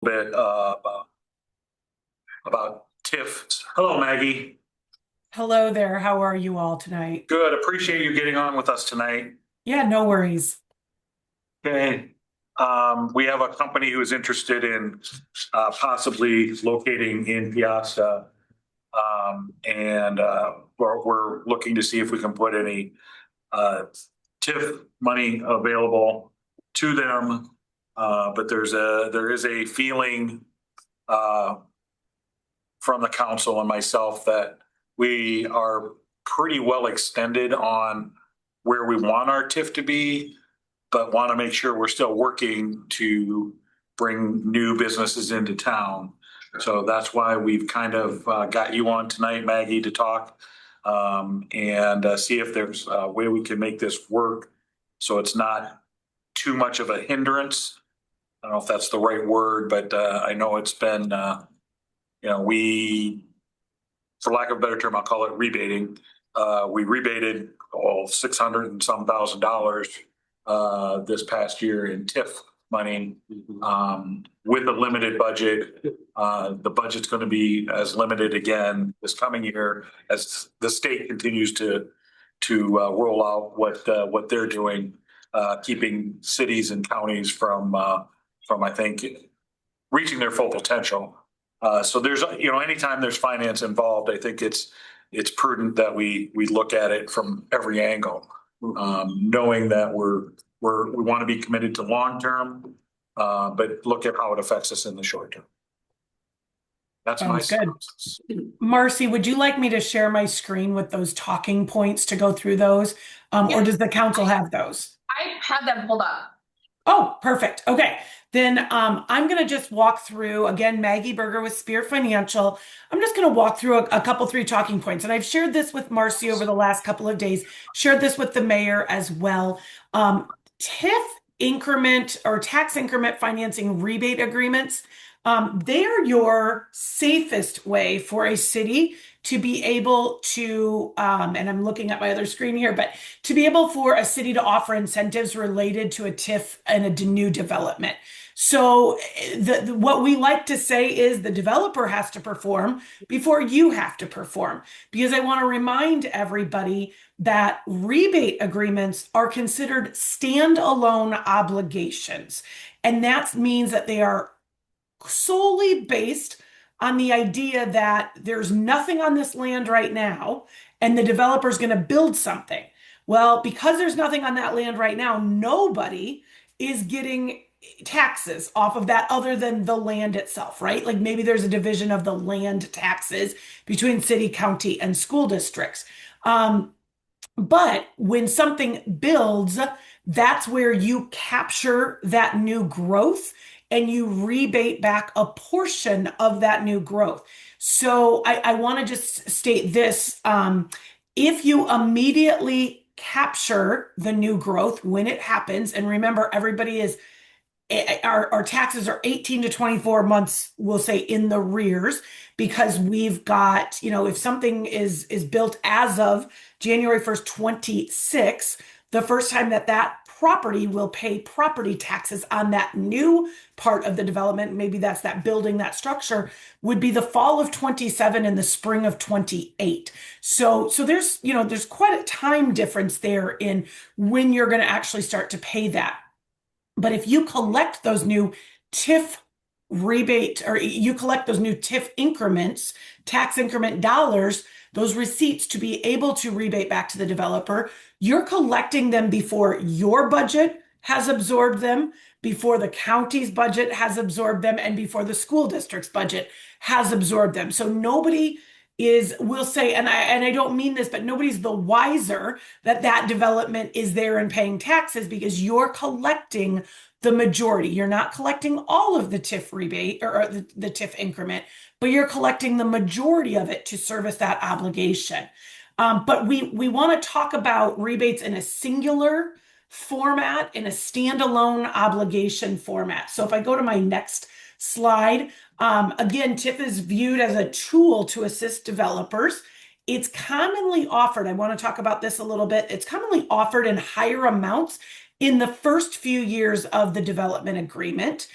bit about TIF. Hello, Maggie. Hello there. How are you all tonight? Good. Appreciate you getting on with us tonight. Yeah, no worries. Okay. We have a company who is interested in possibly locating in Peosta. And we're looking to see if we can put any TIF money available to them. But there is a feeling uh, from the council and myself that we are pretty well extended on where we want our TIF to be, but want to make sure we're still working to bring new businesses into town. So that's why we've kind of got you on tonight, Maggie, to talk and see if there's a way we can make this work so it's not too much of a hindrance. I don't know if that's the right word, but I know it's been we, for lack of a better term, I'll call it rebating. We rebated all 600 and some $1,000 this past year in TIF money with a limited budget. The budget's going to be as limited again this coming year as the state continues to roll out what they're doing, keeping cities and counties from I think reaching their full potential. So there's, anytime there's finance involved, I think it's prudent that we look at it from every angle, knowing that we want to be committed to long term, but look at how it affects us in the short term. That's my Sounds good. synopsis. Marcy, would you like me to share my screen with those talking points to go through those? Or Yes, does the council have those? I have them pulled up. Oh, perfect. Okay. Then I'm going to just walk through, again, Maggie Berger with Spear Financial. I'm just going to walk through a couple, three talking points. And I've shared this with Marcy over the last couple of days, shared this with the mayor as well. TIF increment or tax increment financing rebate agreements, they are your safest way for a city to be able to, and I'm looking at my other screen here, but to be able for a city to offer incentives related to a TIF and a new development. So what we like to say is the developer has to perform before you have to perform, because I want to remind everybody that rebate agreements are considered standalone obligations. And that means that they are solely based on the idea that there's nothing on this land right now and the developer's going to build something. Well, because there's nothing on that land right now, nobody is getting taxes off of that other than the land itself, right? Like maybe there's a division of the land taxes between city, county, and school districts. But when something builds, that's where you capture that new growth and you rebate back a portion of that new growth. So I want to just state this. If you immediately capture the new growth when it happens, and remember, everybody is our taxes are 18 to 24 months, we'll say, in the rears, because we've got, if something is built as of January 1st, 26, the first time that property will pay property taxes on that new part of the development, maybe that's that building, that structure, would be the fall of 27 and the spring of 28. So there's quite a time difference there in when you're going to actually start to pay that. But if you collect those new TIF rebate, or you collect those new TIF increments, tax increment dollars, those receipts to be able to rebate back to the developer, you're collecting them before your budget has absorbed them, before the county's budget has absorbed them, and before the school district's budget has absorbed them. So nobody will say, and I don't mean this, but nobody's the wiser that development is there and paying taxes, because you're collecting the majority. You're not collecting all of the TIF rebate or the TIF increment, but you're collecting the majority of it to service that obligation. But we want to talk about rebates in a singular format, in a standalone obligation format. So if I go to my next slide, again, TIF is viewed as a tool to assist developers. It's commonly offered, I want to talk about this a little bit, it's commonly offered in higher amounts in the first few years of the development agreement.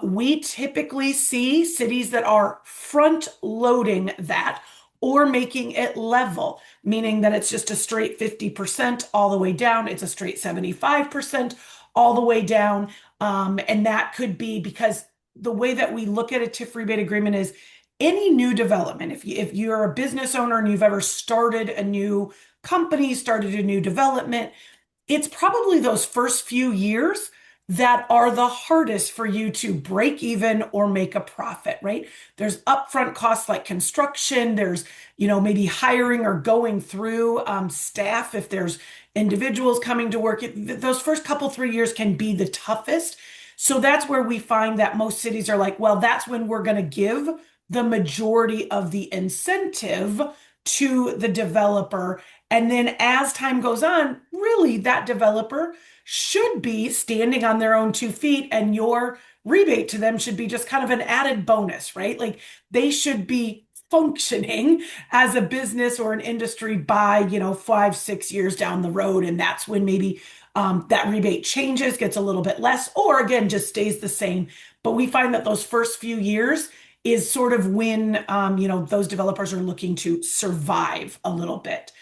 We typically see cities that are front loading that or making it level, meaning that it's just a straight 50% all the way down. It's a straight 75% all the way down. And that could be because the way that we look at a TIF rebate agreement is any new development. If you're a business owner and you've ever started a new company, started a new development, it's probably those first few years that are the hardest for you to break even or make a profit, right? There's upfront costs like construction. There's, maybe hiring or going through staff if there's individuals coming to work. Those first couple, 3 years can be the toughest. So that's where we find that most cities are like, well, that's when we're going to give the majority of the incentive to the developer. And then as time goes on, really that developer should be standing on their own 2 feet, and your rebate to them should be just kind of an added bonus, right? Like they should be functioning as a business or an industry by, 5, 6 years down the road. And that's when maybe that rebate changes, gets a little bit less, or again, just stays the same. But we find that those first few years is sort of when, those developers are looking to survive a little bit.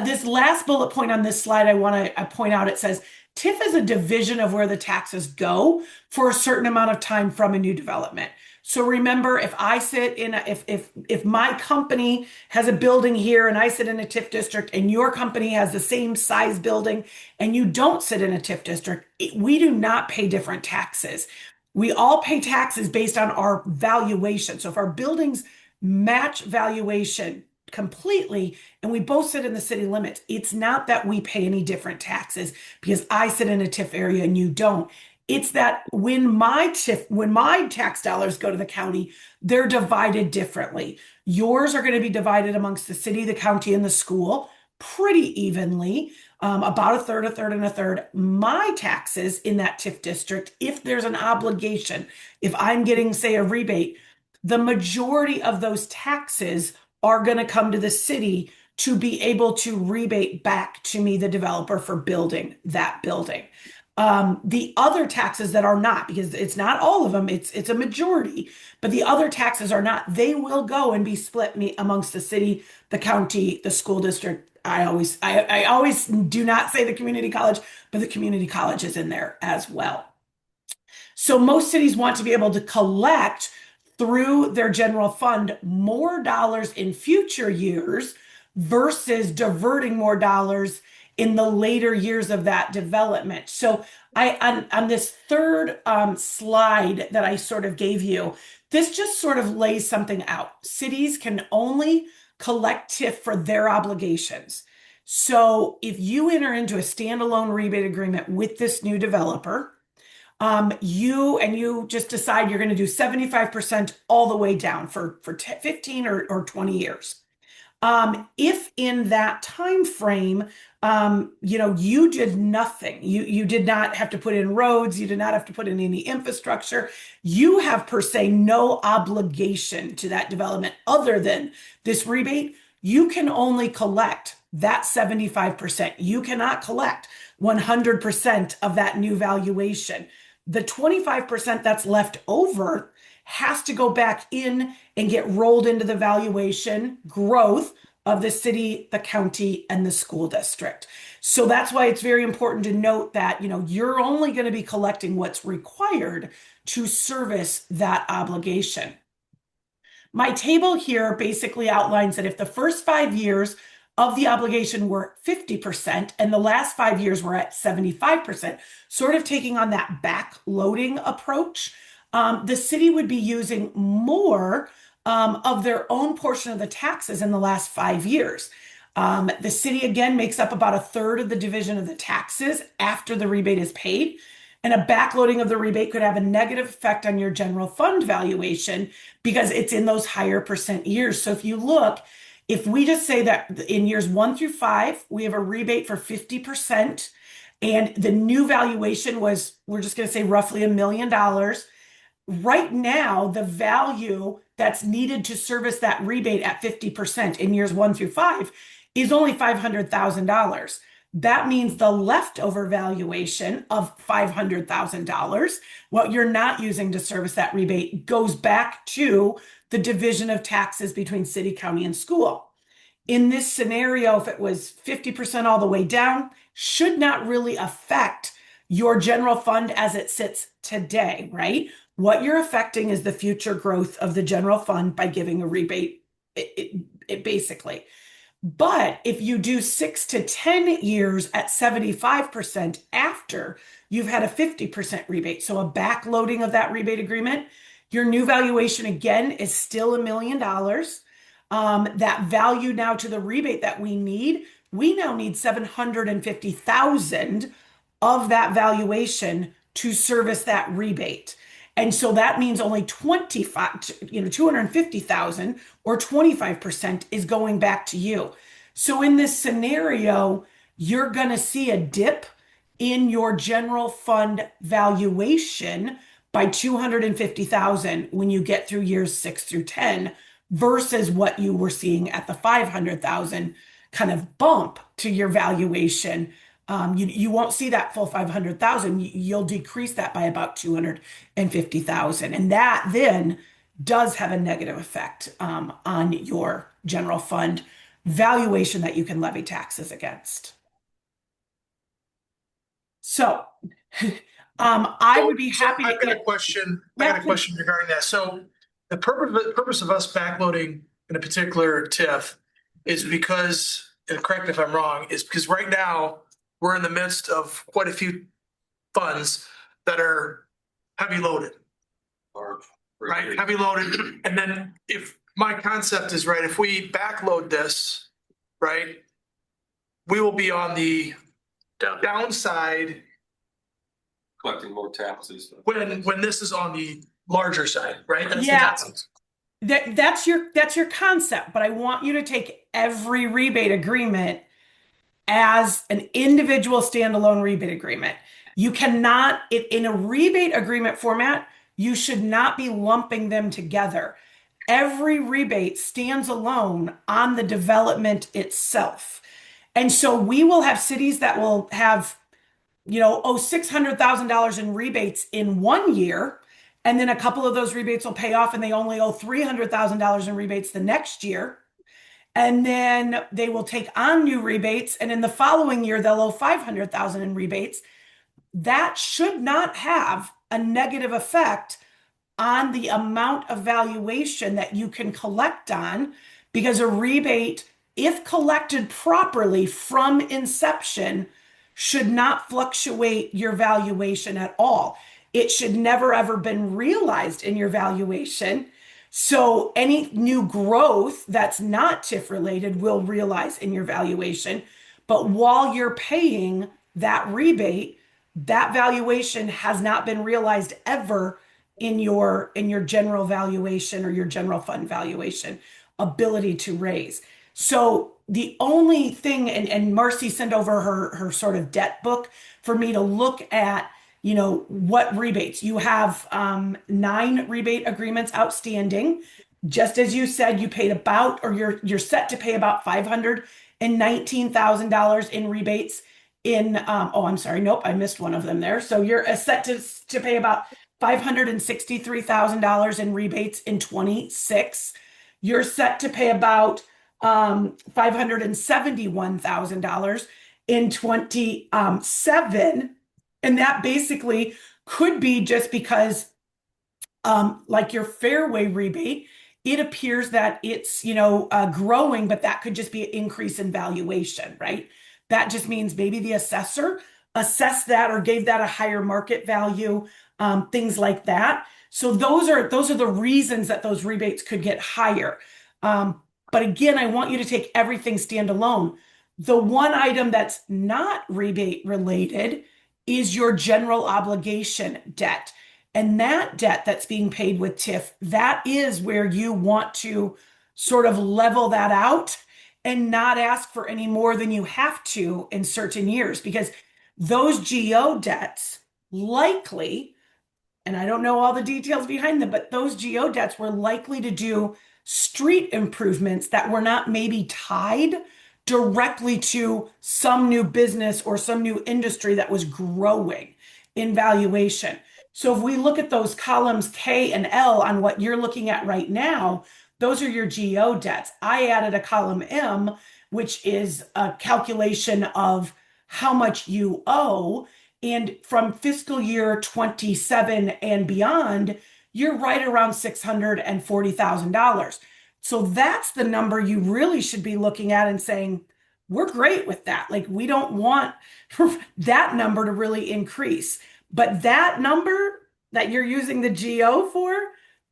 This last bullet point on this slide, I want to point out, it says TIF is a division of where the taxes go for a certain amount of time from a new development. So remember, if I sit in if my company has a building here and I sit in a TIF district and your company has the same size building and you don't sit in a TIF district, we do not pay different taxes. We all pay taxes based on our valuation. So if our buildings match valuation completely and we both sit in the city limits, it's not that we pay any different taxes because I sit in a TIF area and you don't. It's that when my tax dollars go to the county, they're divided differently. Yours are going to be divided amongst the city, the county, and the school pretty evenly, about a third, a third, and a third. My taxes in that TIF district, if there's an obligation, if I'm getting, say, a rebate, the majority of those taxes are going to come to the city to be able to rebate back to me, the developer, for building that building. The other taxes that are not, because it's not all of them, it's a majority, but the other taxes are not, they will go and be split amongst the city, the county, the school district. I always do not say the community college, but the community college is in there as well. So most cities want to be able to collect through their general fund more dollars in future years versus diverting more dollars in the later years of that development. So on this third slide that I sort of gave you, this just sort of lays something out. Cities can only collect TIF for their obligations. So if you enter into a standalone rebate agreement with this new developer, you just decide you're going to do 75% all the way down for 15 or 20 years. If in that time frame, you did nothing, you did not have to put in roads, you did not have to put in any infrastructure, you have per se no obligation to that development other than this rebate, you can only collect that 75%. You cannot collect 100% of that new valuation. The 25% that's left over has to go back in and get rolled into the valuation growth of the city, the county, and the school district. So that's why it's very important to note that, you're only going to be collecting what's required to service that obligation. My table here basically outlines that if the first 5 years of the obligation were 50% and the last 5 years were at 75%, sort of taking on that back-loading approach, the city would be using more of their own portion of the taxes in the last 5 years. The city, again, makes up about a third of the division of the taxes after the rebate is paid. And a backloading of the rebate could have a negative effect on your general fund valuation because it's in those higher percent years. So if you look, if we just say that in years 1 through 5, we have a rebate for 50%, and the new valuation was, we're just going to say roughly $1 million. Right now, the value that's needed to service that rebate at 50% in years 1 through 5 is only $500,000. That means the leftover valuation of $500,000, what you're not using to service that rebate, goes back to the division of taxes between city, county, and school. In this scenario, if it was 50% all the way down, should not really affect your general fund as it sits today, right? What you're affecting is the future growth of the general fund by giving a rebate, it basically. But if you do 6 to 10 years at 75% after you've had a 50% rebate, so a backloading of that rebate agreement, your new valuation again is still $1 million. That value now to the rebate that we now need 750,000 of that valuation to service that rebate. And so that means only 250,000 or 25% is going back to you. So in this scenario, you're going to see a dip in your general fund valuation by 250,000 when you get through years 6 through 10 versus what you were seeing at the 500,000 kind of bump to your valuation. You won't see that full 500,000. You'll decrease that by about 250,000. And that then does have a negative effect on your general fund valuation that you can levy taxes against. So I would be happy to I've got a get. question. I Yeah, got a question regarding that. So the purpose of us backloading in a particular TIF is because, and correct me if I'm wrong, is because right now we're in the midst of quite a few funds that are heavy loaded, right? Heavy loaded. And then if my concept is right, if we backload this, right, we will be on the downside collecting more taxes. when this is on the larger side, right? That's Yeah. the concept. That's your concept, but I want you to take every rebate agreement as an individual standalone rebate agreement. You cannot, in a rebate agreement format, you should not be lumping them together. Every rebate stands alone on the development itself. And so we will have cities that will have, $600,000 in rebates in 1 year. And then a couple of those rebates will pay off and they only owe $300,000 in rebates the next year. And then they will take on new rebates. And in the following year, they'll owe 500,000 in rebates. That should not have a negative effect on the amount of valuation that you can collect on, because a rebate, if collected properly from inception, should not fluctuate your valuation at all. It should never ever been realized in your valuation. So any new growth that's not TIF related will realize in your valuation. But while you're paying that rebate, that valuation has not been realized ever in your general valuation or your general fund valuation ability to raise. So the only thing, and Marcy sent over her sort of debt book for me to look at, what rebates. You have 9 rebate agreements outstanding. Just as you said, you paid about, or you're set to pay about $519,000 in rebates in, I'm sorry, nope, I missed one of them there. So you're set to pay about $563,000 in rebates in 26. You're set to pay about $571,000 in 27. And that basically could be just because, like your fairway rebate, it appears that it's, growing, but that could just be an increase in valuation, right? That just means maybe the assessor assessed that or gave that a higher market value, things like that. So those are the reasons that those rebates could get higher. But again, I want you to take everything standalone. The one item that's not rebate related is your general obligation debt. And that debt that's being paid with TIF, that is where you want to sort of level that out and not ask for any more than you have to in certain years, because those GO debts likely, and I don't know all the details behind them, but those GO debts were likely to do street improvements that were not maybe tied directly to some new business or some new industry that was growing in valuation. So if we look at those columns K and L on what you're looking at right now, those are your GO debts. I added a column M, which is a calculation of how much you owe. And from fiscal year 27 and beyond, you're right around $640,000. So that's the number you really should be looking at and saying, we're great with that. Like, we don't want that number to really increase. But that number that you're using the GO for,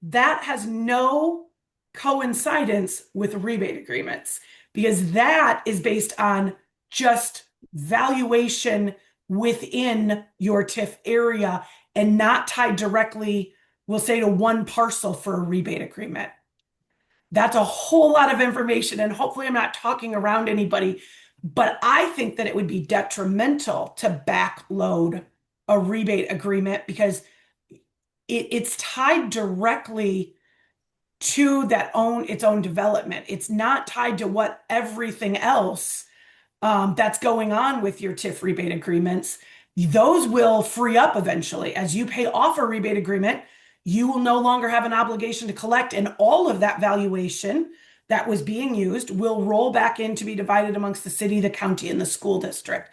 that has no coincidence with rebate agreements, because that is based on just valuation within your TIF area and not tied directly, we'll say, to one parcel for a rebate agreement. That's a whole lot of information, and hopefully I'm not talking around anybody, but I think that it would be detrimental to backload a rebate agreement because it's tied directly to its own development. It's not tied to what everything else that's going on with your TIF rebate agreements. Those will free up eventually. As you pay off a rebate agreement, you will no longer have an obligation to collect, and all of that valuation that was being used will roll back in to be divided amongst the city, the county, and the school district.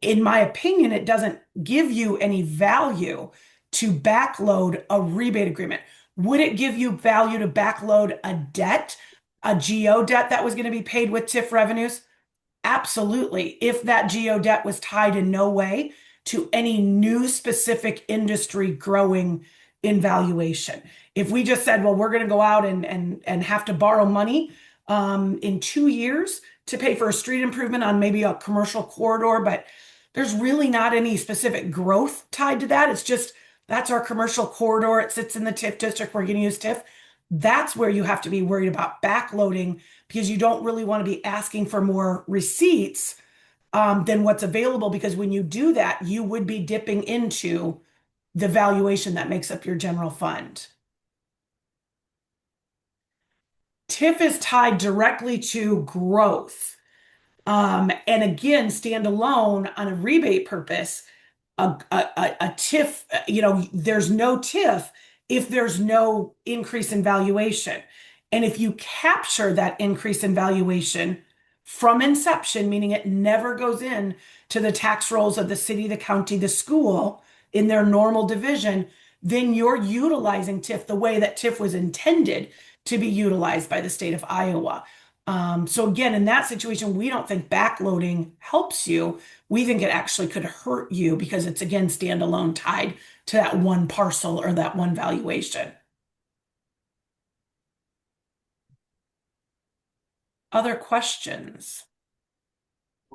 In my opinion, it doesn't give you any value to backload a rebate agreement. Would it give you value to backload a debt, a GO debt that was going to be paid with TIF revenues? Absolutely. If that GO debt was tied in no way to any new specific industry growing in valuation. If we just said, well, we're going to go out and have to borrow money in 2 years to pay for a street improvement on maybe a commercial corridor, but there's really not any specific growth tied to that. It's just, that's our commercial corridor. It sits in the TIF district. We're going to use TIF. That's where you have to be worried about backloading, because you don't really want to be asking for more receipts than what's available, because when you do that, you would be dipping into the valuation that makes up your general fund. TIF is tied directly to growth. And again, stand alone on a rebate purpose, a TIF, there's no TIF if there's no increase in valuation. And if you capture that increase in valuation from inception, meaning it never goes in to the tax rolls of the city, the county, the school in their normal division, then you're utilizing TIF the way that TIF was intended to be utilized by the state of Iowa. So again, in that situation, we don't think backloading helps you. We think it actually could hurt you because it's, again, standalone tied to that one parcel or that one valuation. Other questions?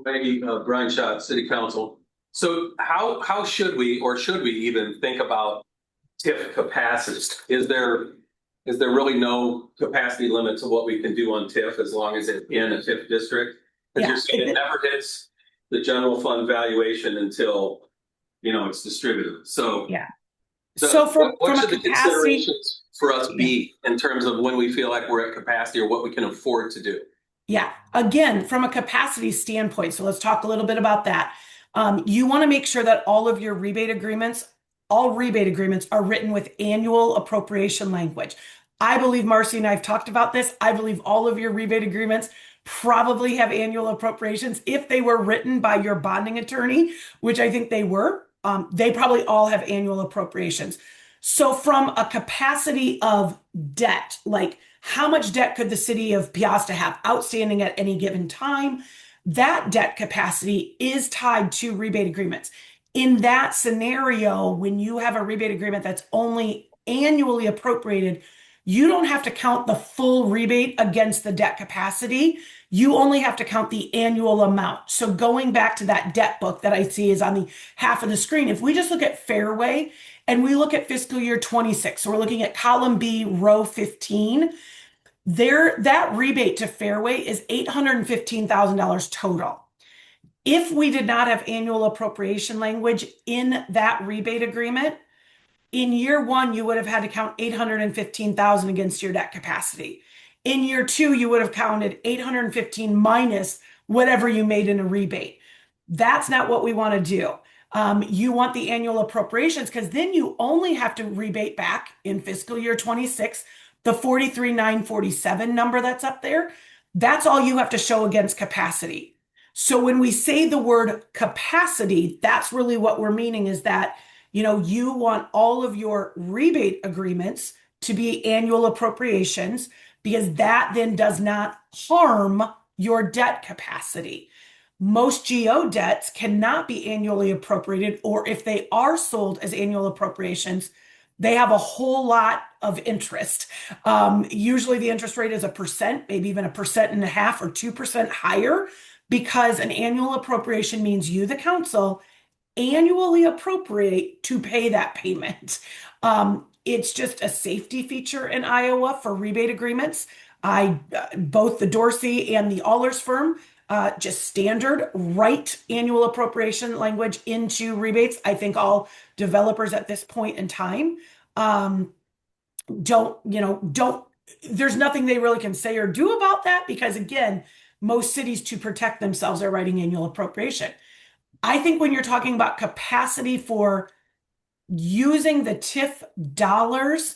Maybe Brian Schott, City Council. So how should we even think about TIF capacities? Is there really no capacity limit to what we can do on TIF as long as it's in a TIF district? Because you're saying it never hits the general fund valuation until it's distributed. So yeah. So from what a should the capacity considerations for us be in terms of when we feel like we're at capacity or what we can afford to do? Yeah, again, from a capacity standpoint, so let's talk a little bit about that. You want to make sure that all rebate agreements are written with annual appropriation language. I believe Marcy and I have talked about this. I believe all of your rebate agreements probably have annual appropriations. If they were written by your bonding attorney, which I think they were, they probably all have annual appropriations. So from a capacity of debt, like how much debt could the city of Peosta have outstanding at any given time? That debt capacity is tied to rebate agreements. In that scenario, when you have a rebate agreement that's only annually appropriated, you don't have to count the full rebate against the debt capacity. You only have to count the annual amount. So going back to that debt book that I see is on the half of the screen, if we just look at Fairway and we look at fiscal year 26, so we're looking at column B, row 15, that rebate to Fairway is $815,000 total. If we did not have annual appropriation language in that rebate agreement, in year one, you would have had to count $815,000 against your debt capacity. In year two, you would have counted 815 minus whatever you made in a rebate. That's not what we want to do. You want the annual appropriations because then you only have to rebate back in fiscal year 26, the 43,947 number that's up there. That's all you have to show against capacity. So when we say the word capacity, that's really what we're meaning is that, you want all of your rebate agreements to be annual appropriations because that then does not harm your debt capacity. Most GO debts cannot be annually appropriated, or if they are sold as annual appropriations, they have a whole lot of interest. Usually the interest rate is 1%, maybe even 1.5% or 2% higher, because an annual appropriation means you, the council, annually appropriate to pay that payment. It's just a safety feature in Iowa for rebate agreements. Both the Dorsey and the Allers firm just standard write annual appropriation language into rebates. I think all developers at this point in time don't, there's nothing they really can say or do about that because, again, most cities to protect themselves are writing annual appropriation. I think when you're talking about capacity for using the TIF dollars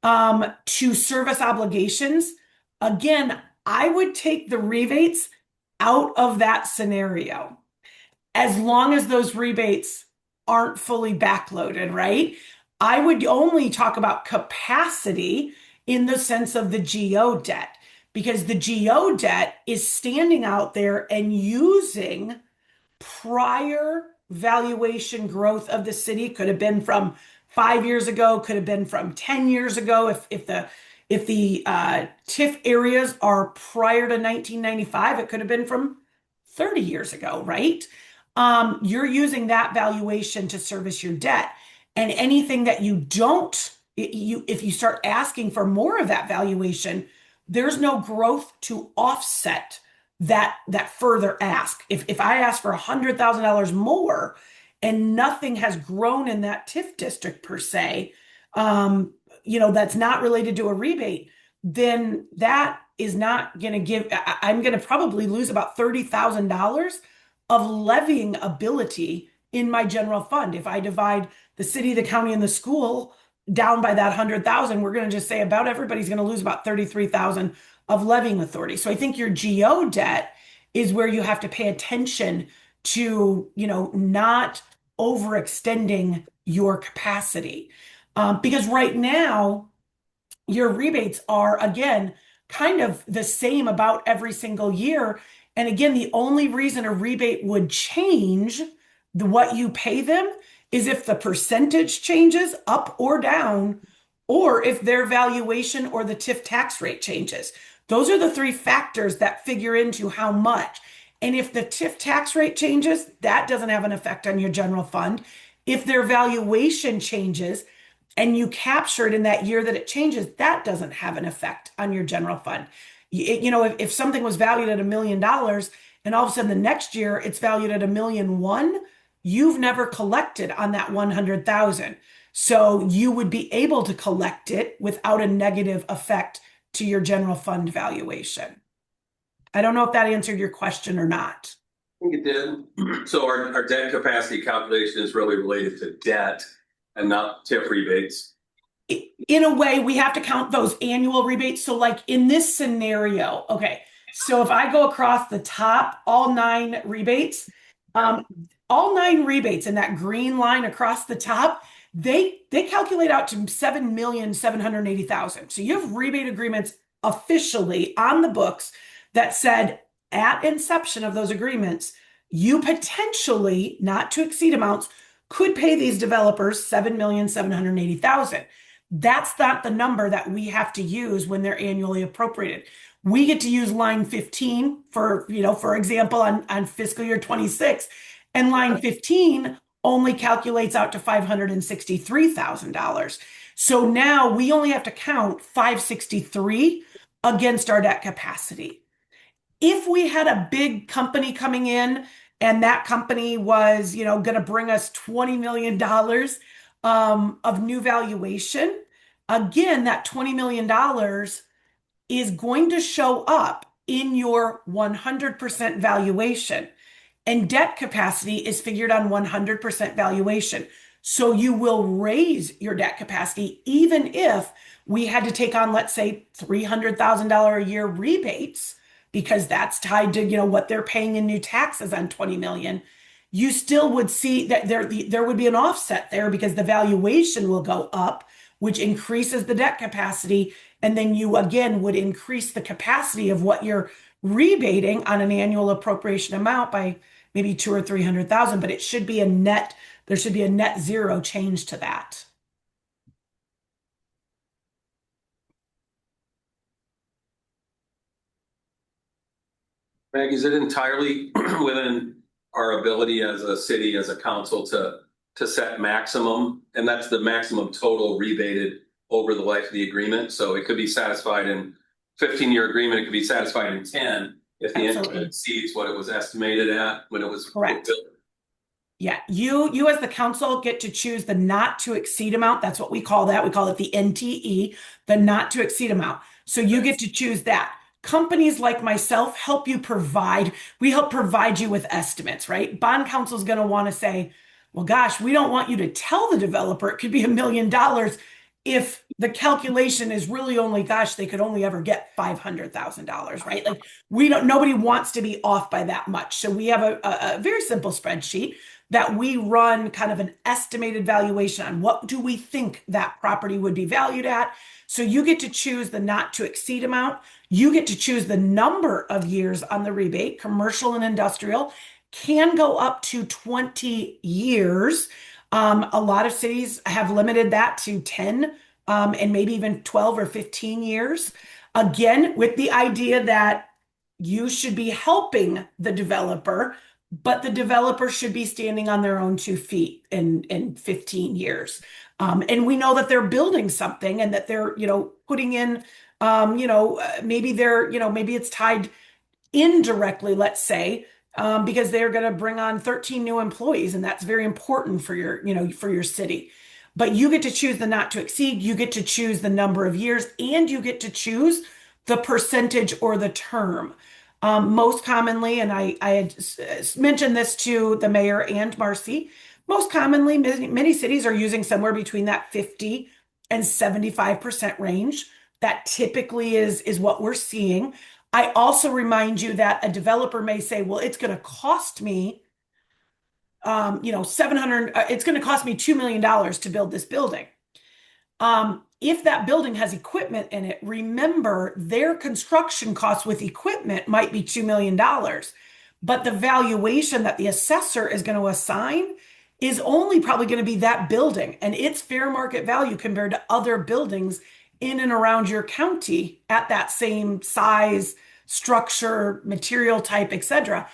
to service obligations, again, I would take the rebates out of that scenario as long as those rebates aren't fully backloaded, right? I would only talk about capacity in the sense of the GO debt because the GO debt is standing out there and using prior valuation growth of the city. Could have been from 5 years ago, could have been from 10 years ago. If the TIF areas are prior to 1995, it could have been from 30 years ago, right? You're using that valuation to service your debt. And anything that you don't, if you start asking for more of that valuation, there's no growth to offset that further ask. If I ask for $100,000 more and nothing has grown in that TIF district per se, that's not related to a rebate, then that is not going to give, I'm going to probably lose about $30,000 of levying ability in my general fund. If I divide the city, the county, and the school down by that 100,000, we're going to just say about everybody's going to lose about 33,000 of levying authority. So I think your GO debt is where you have to pay attention to, not overextending your capacity. Because right now, your rebates are, again, kind of the same about every single year. And again, the only reason a rebate would change what you pay them is if the percentage changes up or down, or if their valuation or the TIF tax rate changes. Those are the three factors that figure into how much. And if the TIF tax rate changes, that doesn't have an effect on your general fund. If their valuation changes and you capture it in that year that it changes, that doesn't have an effect on your general fund. If something was valued at $1 million and all of a sudden the next year it's valued at $1.1 million, you've never collected on that 100,000. So you would be able to collect it without a negative effect to your general fund valuation. I don't know if that answered your question or not. I think it did. So our debt capacity calculation is really related to debt and not TIF rebates. In a way, we have to count those annual rebates. So like in this scenario, okay, so if I go across the top, all 9 rebates, all 9 rebates in that green line across the top, they calculate out to 7,780,000. So you have rebate agreements officially on the books that said at inception of those agreements, you potentially, not to exceed amounts, could pay these developers 7,780,000. That's not the number that we have to use when they're annually appropriated. We get to use line 15 for example, on fiscal year 26, and line 15 only calculates out to $563,000. So now we only have to count 563 against our debt capacity. If we had a big company coming in and that company was, going to bring us $20 million of new valuation, again, that $20 million is going to show up in your 100% valuation. And debt capacity is figured on 100% valuation. So you will raise your debt capacity even if we had to take on, let's say, $300,000 a year rebates, because that's tied to, what they're paying in new taxes on 20 million. You still would see that there would be an offset there because the valuation will go up, which increases the debt capacity. And then you again would increase the capacity of what you're rebating on an annual appropriation amount by maybe 200 or 300,000, but it should be there should be a net zero change to that. Maggie, is it entirely within our ability as a city, as a council to set maximum, and that's the maximum total rebated over the life of the agreement? So it could be satisfied in 15-year agreement, it could be satisfied in 10 if the Absolutely. income exceeds what it was estimated at when it was Correct. built. Yeah, you as the council get to choose the not to exceed amount. That's what we call that. We call it the NTE, the not to exceed amount. So you get to choose that. Companies like myself help you we help provide you with estimates, right? Bond counsel is going to want to say, well, gosh, we don't want you to tell the developer it could be $1 million if the calculation is really only, gosh, they could only ever get $500,000, right? Like nobody wants to be off by that much. So we have a very simple spreadsheet that we run kind of an estimated valuation on what do we think that property would be valued at. So you get to choose the not to exceed amount. You get to choose the number of years on the rebate. Commercial and industrial can go up to 20 years. A lot of cities have limited that to 10 and maybe even 12 or 15 years. Again, with the idea that you should be helping the developer, but the developer should be standing on their own 2 feet in 15 years. And we know that they're building something and that they're, putting in, maybe maybe it's tied indirectly, let's say, because they're going to bring on 13 new employees, and that's very important for your city. But you get to choose the not to exceed, you get to choose the number of years, and you get to choose the percentage or the term. Most commonly, and I had mentioned this to the mayor and Marcy, most commonly, many cities are using somewhere between that 50 and 75% range. That typically is what we're seeing. I also remind you that a developer may say, well, it's going to cost me, 700, it's going to cost me $2 million to build this building. If that building has equipment in it, remember their construction costs with equipment might be $2 million, but the valuation that the assessor is going to assign is only probably going to be that building and its fair market value compared to other buildings in and around your county at that same size, structure, material type, etc.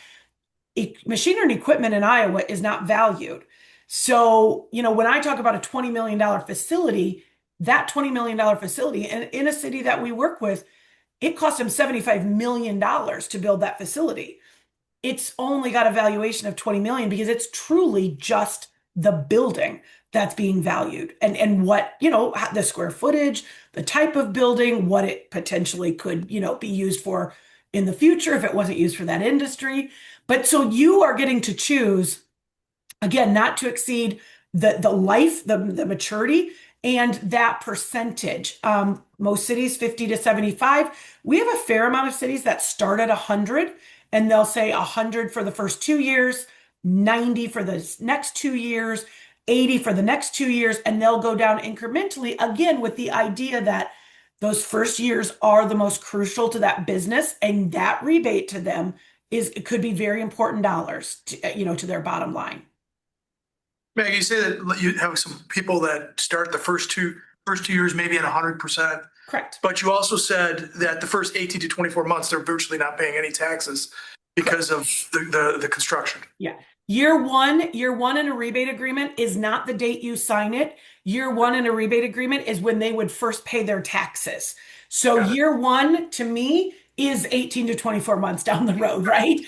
Machinery and equipment in Iowa is not valued. So, when I talk about a $20 million facility, that $20 million facility in a city that we work with, it cost them $75 million to build that facility. It's only got a valuation of 20 million because it's truly just the building that's being valued and what, the square footage, the type of building, what it potentially could, be used for in the future if it wasn't used for that industry. But so you are getting to choose, again, not to exceed the life, the maturity, and that percentage. Most cities, 50 to 75. We have a fair amount of cities that start at 100, and they'll say 100 for the first 2 years, 90 for the next 2 years, 80 for the next 2 years, and they'll go down incrementally, again, with the idea that those first years are the most crucial to that business, and that rebate to them it could be very important dollars to their bottom line. Maggie, you say that you have some people that start the first two years maybe at 100%. Correct. But you also said that the first 18 to 24 months, they're virtually not paying any taxes because of the construction. Yeah. Year one in a rebate agreement is not the date you sign it. Year one in a rebate agreement is when they would first pay their taxes. So year one, to me, is 18 to 24 months down the road, right?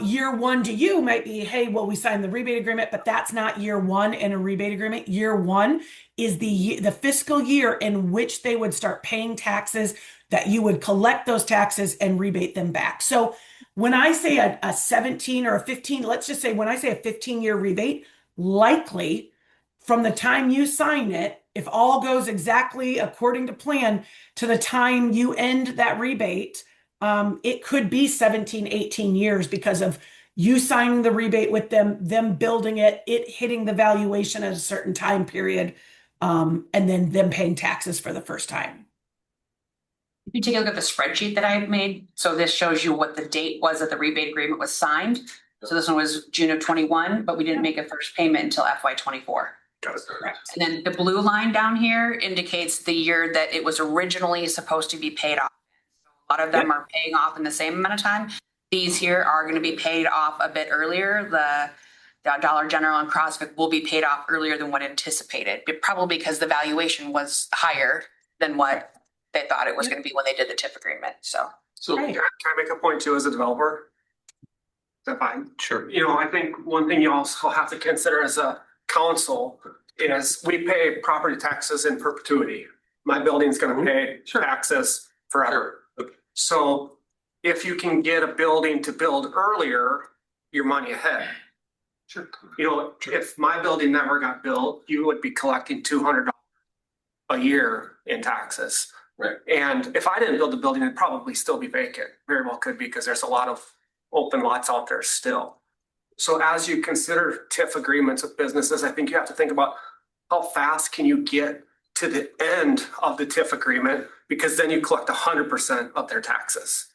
Year one to you might be, hey, well, we signed the rebate agreement, but that's not year one in a rebate agreement. Year one is the fiscal year in which they would start paying taxes, that you would collect those taxes and rebate them back. So when I say a 17 or a 15, let's just say when I say a 15-year rebate, likely from the time you sign it, if all goes exactly according to plan, to the time you end that rebate, it could be 17, 18 years because of you signing the rebate with them building it, it hitting the valuation at a certain time period, and then them paying taxes for the first time. If you take a look at the spreadsheet that I made, so this shows you what the date was that the rebate agreement was signed. So this one was June of 21, but we didn't make a first payment until FY 24. Got it. Correct. And then the blue line down here indicates the year that it was originally supposed to be paid off. A lot of them are paying off in the same amount of time. These here are going to be paid off a bit earlier. The Dollar General and CrossFit will be paid off earlier than what anticipated, but probably because the valuation was higher than what they thought it was going to be when they did the TIF agreement. So Right. Can I make a point too as a developer? Is that fine? Sure. You know, I think one thing you also have to consider as a council is we pay property taxes in perpetuity. My building's gonna pay taxes forever. So if you can get a building to build earlier, you're money ahead. Sure. You know, if my building never got built, you would be collecting $200 a year in taxes. Right. And if I didn't build the building, it'd probably still be vacant. Very well could be, because there's a lot of open lots out there still. So as you consider TIF agreements with businesses, I think you have to think about how fast can you get to the end of the TIF agreement, because then you collect 100% of their taxes.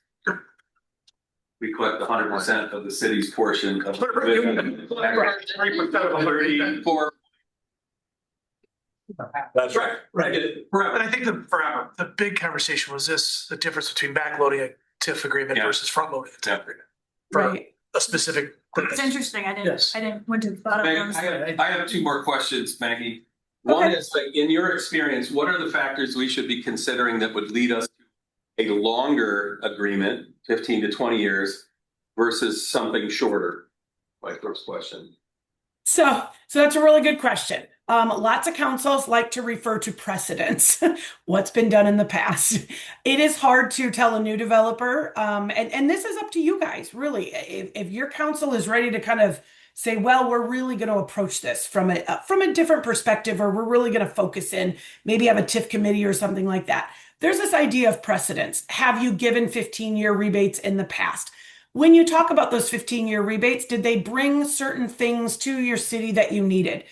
We collect 100% of the city's portion of. 3% of 34. That's right. Right. Forever. And I think Forever. the big conversation was this, the difference between backloading a TIF agreement Yeah. versus front loading a TIF Yeah. agreement. For Right. a specific purpose. It's interesting. Yes. I didn't want to thought of Maggie, those. I have two more questions, Maggie. One is, like, in your experience, what are the factors we should be considering that would lead us to a longer agreement, 15 to 20 years, versus something shorter? My first question. So that's a really good question. Lots of councils like to refer to precedents, what's been done in the past. It is hard to tell a new developer, and this is up to you guys, really. If your council is ready to kind of say, well, we're really going to approach this from a different perspective, or we're really going to focus in, maybe have a TIF committee or something like that. There's this idea of precedents. Have you given 15-year rebates in the past? When you talk about those 15-year rebates, did they bring certain things to your city that you needed?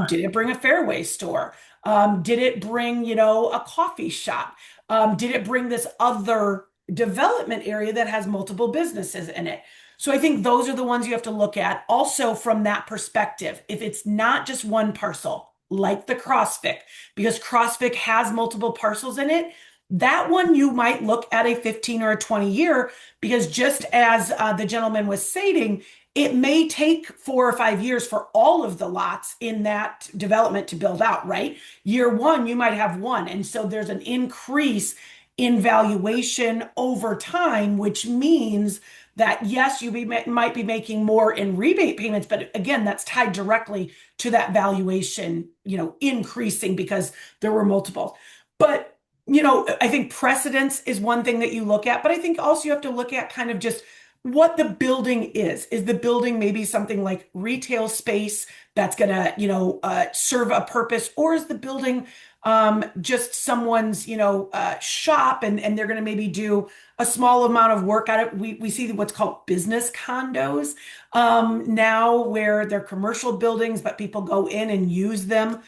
Did it bring a Fairway store? Did it bring, a coffee shop? Did it bring this other development area that has multiple businesses in it? So I think those are the ones you have to look at. Also from that perspective, if it's not just one parcel, like the CrossFit, because CrossFit has multiple parcels in it, that one you might look at a 15 or a 20 year, because just as the gentleman was stating, it may take 4 or 5 years for all of the lots in that development to build out, right? Year one, you might have one. And so there's an increase in valuation over time, which means that yes, might be making more in rebate payments, but again, that's tied directly to that valuation, increasing because there were multiple. But I think precedence is one thing that you look at, but I think also you have to look at kind of just what the building is. Is the building maybe something like retail space that's going to, serve a purpose, or is the building just someone's, shop, and they're going to maybe do a small amount of work at it. We see what's called business condos now, where they're commercial buildings, but people go in and use them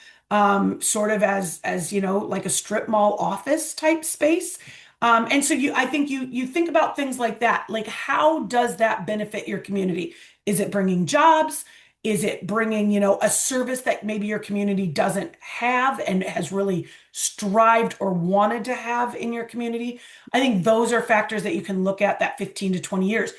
sort of as like a strip mall office type space. And so I think you think about things like that. Like, how does that benefit your community? Is it bringing jobs? Is it bringing, a service that maybe your community doesn't have and has really strived or wanted to have in your community? I think those are factors that you can look at that 15 to 20 years.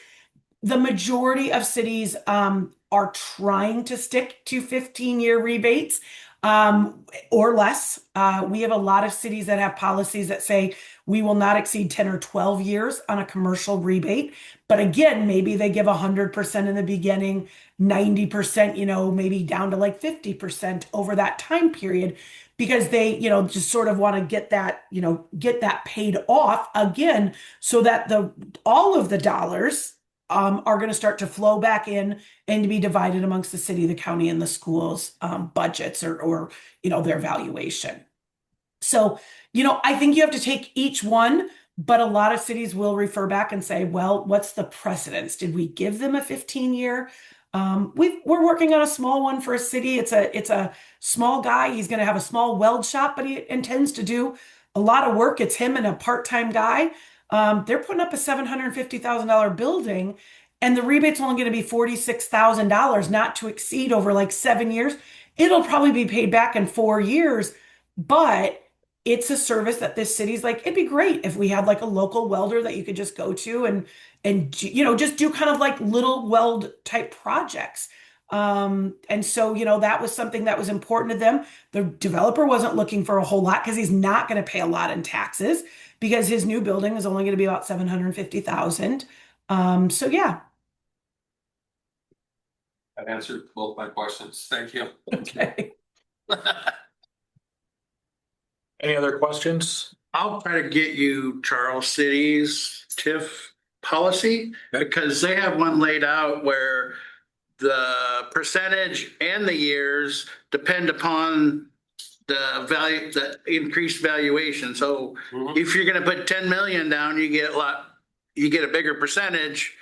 The majority of cities are trying to stick to 15-year rebates. or less. We have a lot of cities that have policies that say we will not exceed 10 or 12 years on a commercial rebate. But again, maybe they give 100% in the beginning, 90%, maybe down to like 50% over that time period because they, just sort of want to get that, get that paid off again so that all of the dollars are going to start to flow back in and to be divided amongst the city, the county, and the schools budgets or their valuation. So, I think you have to take each one, but a lot of cities will refer back and say, well, what's the precedence? Did we give them a 15-year? We're working on a small one for a city. It's a small guy. He's going to have a small weld shop, but he intends to do a lot of work. It's him and a part-time guy. They're putting up a $750,000 building, and the rebate's only going to be $46,000, not to exceed over like 7 years. It'll probably be paid back in 4 years, but it's a service that this city's like, it'd be great if we had like a local welder that you could just go to and just do kind of like little weld type projects. And so, that was something that was important to them. The developer wasn't looking for a whole lot because he's not going to pay a lot in taxes because his new building is only going to be about 750,000. So yeah. That answered both my questions. Thank you. Okay. Any other questions? I'll try to get you Charles City's TIF policy because they have one laid out where the percentage and the years depend upon the value, the increased valuation. So if you're going to put 10 million down, you get a bigger percentage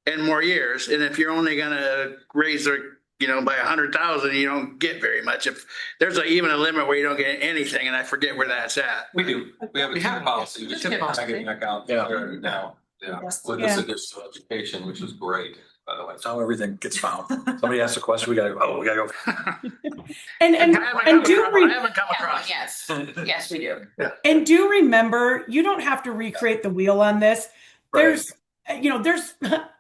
and more years. And if you're only going to raise their by 100,000, you don't get very much. If there's even a limit where you don't get anything, and I forget where that's at. We do. We have a TIF policy. We TIF should policy. check it back out there now. Yeah, with this additional education, which is great, by the way. That's how everything gets found. Somebody asks a question, we gotta go. And I haven't come across. Yes, yes, we do. And do remember, you don't have to recreate the wheel on this. There's,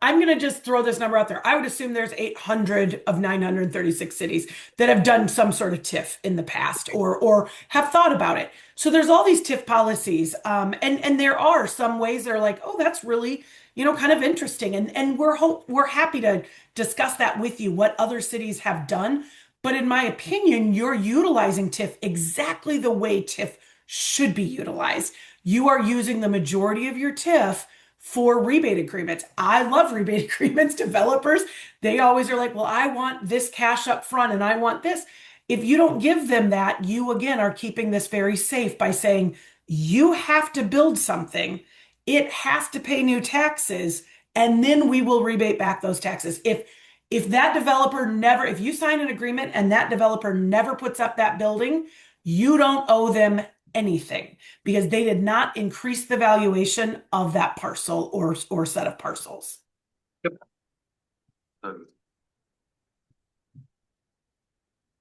I'm going to just throw this number out there. I would assume there's 800 of 936 cities that have done some sort of TIF in the past or have thought about it. So there's all these TIF policies. And there are some ways that are like, oh, that's really, kind of interesting. And we're happy to discuss that with you, what other cities have done. But in my opinion, you're utilizing TIF exactly the way TIF should be utilized. You are using the majority of your TIF for rebate agreements. I love rebate agreements. Developers, they always are like, well, I want this cash up front and I want this. If you don't give them that, you again are keeping this very safe by saying you have to build something. It has to pay new taxes, and then we will rebate back those taxes. If that developer never, if you sign an agreement and that developer never puts up that building, you don't owe them anything because they did not increase the valuation of that parcel or set of parcels.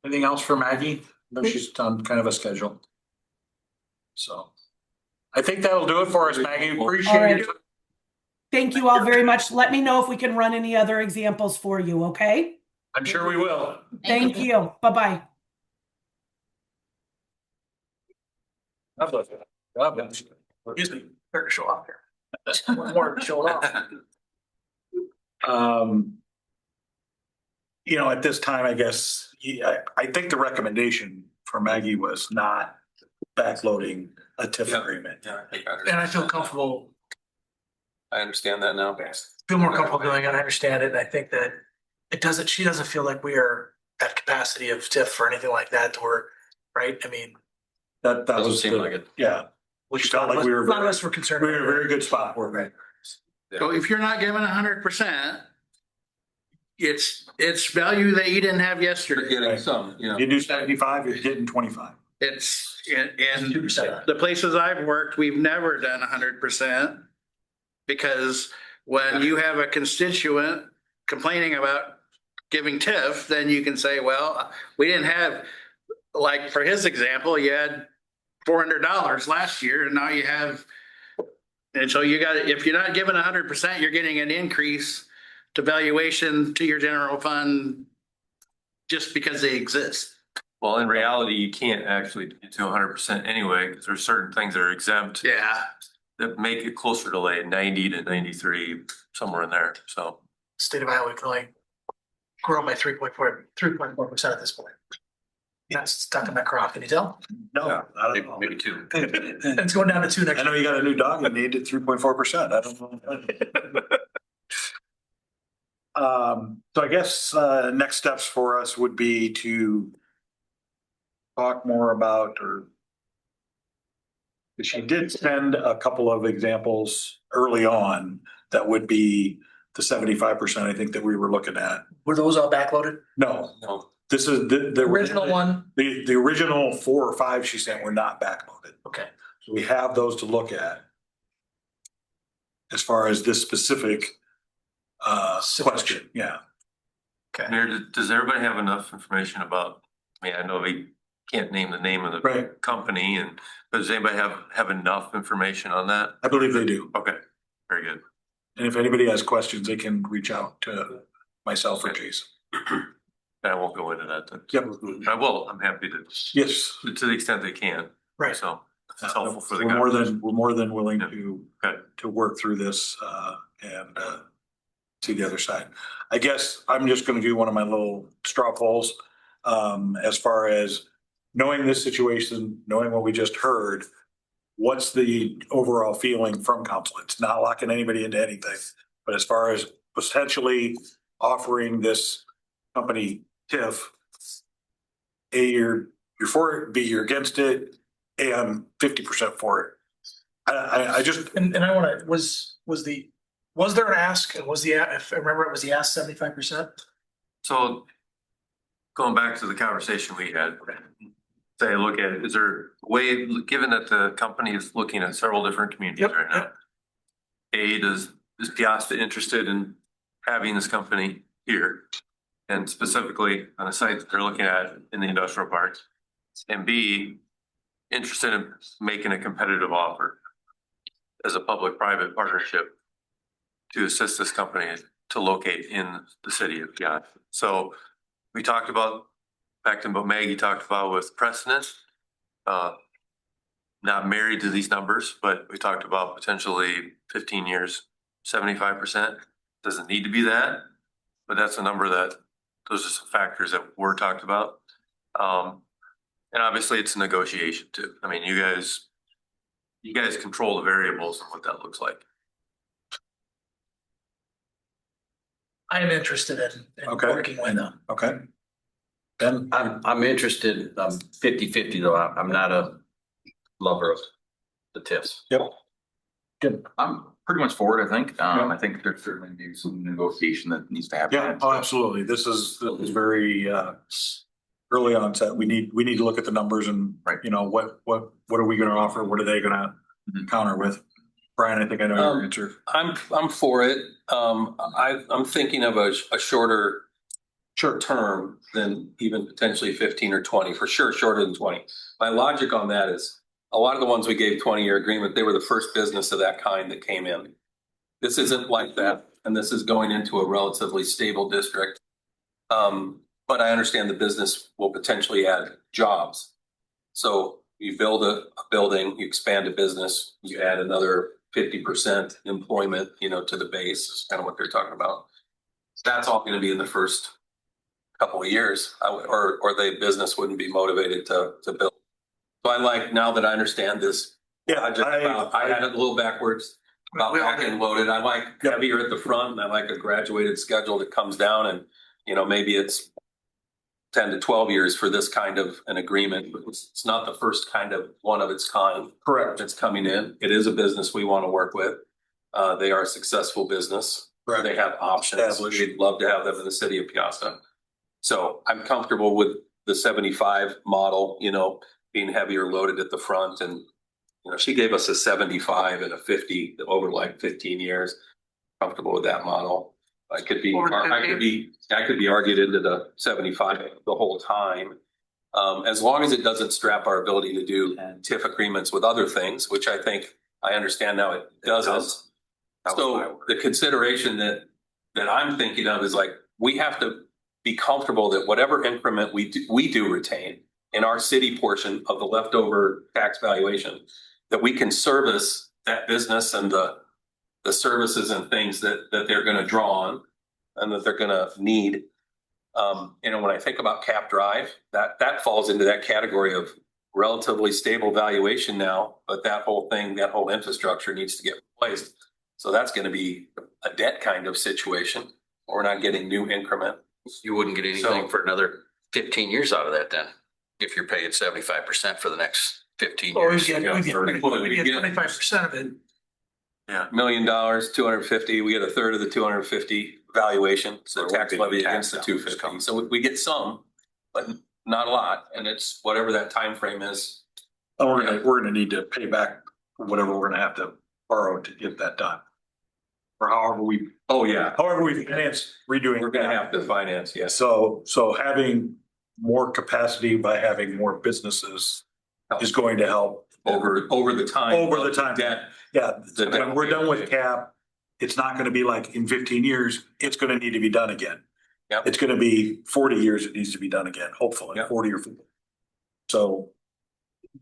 Anything else for Maggie? No, she's on kind of a schedule. So I think that'll do it for us, Maggie. Appreciate it. Thank you all very much. Let me know if we can run any other examples for you, okay? I'm sure we will. Thank you. Bye-bye. God bless you. God bless you. Excuse me, better to show off here. More showing off. At this time, I guess, I think the recommendation for Maggie was not backloading a TIF agreement. Yeah, I think And I feel comfortable, I understand that now. feel more comfortable doing it. I understand it. And I think that she doesn't feel like we are at capacity of TIF or anything like that to work, right? I mean, That Doesn't was seem like it. Yeah. We felt like we were. a lot of us were concerned. We were in a very good spot. We're right. So if you're not giving 100%, it's value that you didn't have You're yesterday. getting some, You do 75, you're getting 25. It's in 2%. the places I've worked, we've never done 100% because when you have a constituent complaining about giving TIF, then you can say, well, we didn't have, like for his example, you had $400 last year and now you have, and so you got, if you're not giving 100%, you're getting an increase to valuation to your general fund just because they exist. Well, in reality, you can't actually get to 100% anyway, because there's certain things that are exempt Yeah. that make it closer to like 90 to 93, somewhere in there. So State of Iowa can only grow by 3.4% at this point. That's stuck in my crop. Can you tell? No, I don't know. maybe two. It's going down to 2 next I know you got a new dog and needed 3.4%. I don't know. So I guess, next steps for us would be to talk more about, or she did send a couple of examples early on that would be the 75%, I think, that we were looking at. Were those all backloaded? No, No. this is the Original one? The original 4 or 5 she sent were not backloaded. Okay. So we have those to look at. As far as this specific question, yeah. Okay. Mayor, does everybody have enough information about, I mean, I know we can't name the name of the Right. company and, but does anybody have enough information on that? I believe they do. Okay, very good. And if anybody has questions, they can reach out to myself or Jason. I won't go into that then. Yep. I will, I'm happy to, Yes. to the extent they can. Right. So it's helpful for the We're more than willing Okay. to work through this and see the other side. I guess I'm just gonna do one of my little straw polls. As far as knowing this situation, knowing what we just heard, what's the overall feeling from council? It's not locking anybody into anything, but as far as potentially offering this company TIF, A, you're for it, B, you're against it, A, I'm 50% for it. I just, And I wanna, was there an ask, and was if I remember, it was the ask 75%? So going back to the conversation we had, say, look at it, is there a way, given that the company is looking at several different communities Yep, right now? A, is Peosta interested in having this company here? And specifically on a site that they're looking at in the industrial parks? And B, interested in making a competitive offer as a public-private partnership to assist this company to locate in the city of Peosta. So we talked about, back to what Maggie talked about with precedent, not married to these numbers, but we talked about potentially 15 years, 75%. Doesn't need to be that, but that's a number that, those are some factors that were talked about. And obviously it's a negotiation too. I mean, you guys control the variables and what that looks like. I am interested in Okay. working with them. okay. Ben, I'm interested, 50-50 though. I'm not a lover of the TIFs. yep, I'm pretty much for it, I think. Yeah. I think there's certainly maybe some negotiation that needs to happen. yeah, oh, absolutely. This is very early onset. We need to look at the numbers and, Right. you know, what are we gonna offer? What are they gonna counter with? Brian, I think I know your answer. I'm for it. I'm thinking of a shorter Sure. term than even potentially 15 or 20, for sure, shorter than 20. My logic on that is a lot of the ones we gave 20-year agreement, they were the first business of that kind that came in. This isn't like that, and this is going into a relatively stable district. But I understand the business will potentially add jobs. So you build a building, you expand a business, you add another 50% employment, to the base, is kind of what they're talking about. That's all going to be in the first couple of years, or the business wouldn't be motivated to build. So I like, now that I understand this, Yeah, I had it a little backwards about We all back and loaded. I like heavier at the front, and I like a graduated schedule that comes down, and maybe it's 10 to 12 years for this kind of an agreement, but it's not the first kind of one of its kind correct. that's coming in. It is a business we want to work with. They are a successful business. Correct. They have options. Established. We'd love to have them in the city of Peosta. So I'm comfortable with the 75 model, being heavier loaded at the front. And, she gave us a 75 and a 50 over like 15 years. Comfortable with that model. I could be argued into the 75 the whole time. As long as it doesn't strap our ability to do TIF agreements with other things, which I think I understand now it doesn't. So the consideration that I'm thinking of is like, we have to be comfortable that whatever increment we do retain, in our city portion of the leftover tax valuation, that we can service that business and the services and things that they're gonna draw on and that they're gonna need. When I think about Cap Drive, that falls into that category of relatively stable valuation now, but that whole thing, that whole infrastructure needs to get replaced. So that's gonna be a debt kind of situation. We're not getting new increment. You wouldn't get anything for another 15 years out of that then, if you're paying 75% for the next 15 Well, we years. get, we get, we get 25% of it. $1 million, 250, we get a third of the 250 valuation, so tax levy against the 250. So we get some, but not a lot, and it's whatever that time frame is. Oh, we're gonna need to pay back whatever we're gonna have to borrow to get that done. Or however we finance redoing. We're gonna have to finance, yes. So having more capacity by having more businesses is going to help. Over the time. Over the time. Debt. Yeah, when we're done with cap, it's not gonna be like in 15 years, it's gonna need to be done again. Yep. It's gonna be 40 years, it needs to be done again, hopefully, Yep. 40 or 50. So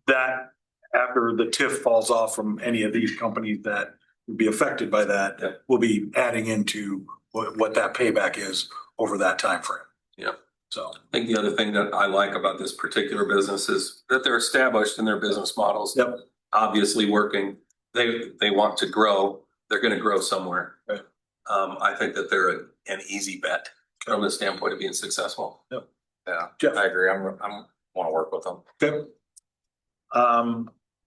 that, after the TIF falls off from any of these companies that would be affected by that, Yep. we'll be adding into what that payback is over that time frame. Yep. So. I think the other thing that I like about this particular business is that they're established in their business models. Yep. Obviously working, they want to grow, they're gonna grow somewhere. Right. I think that they're an easy bet from the standpoint of being successful. Yep. Yeah, Jeff. I agree. I'm want to work with them. Okay.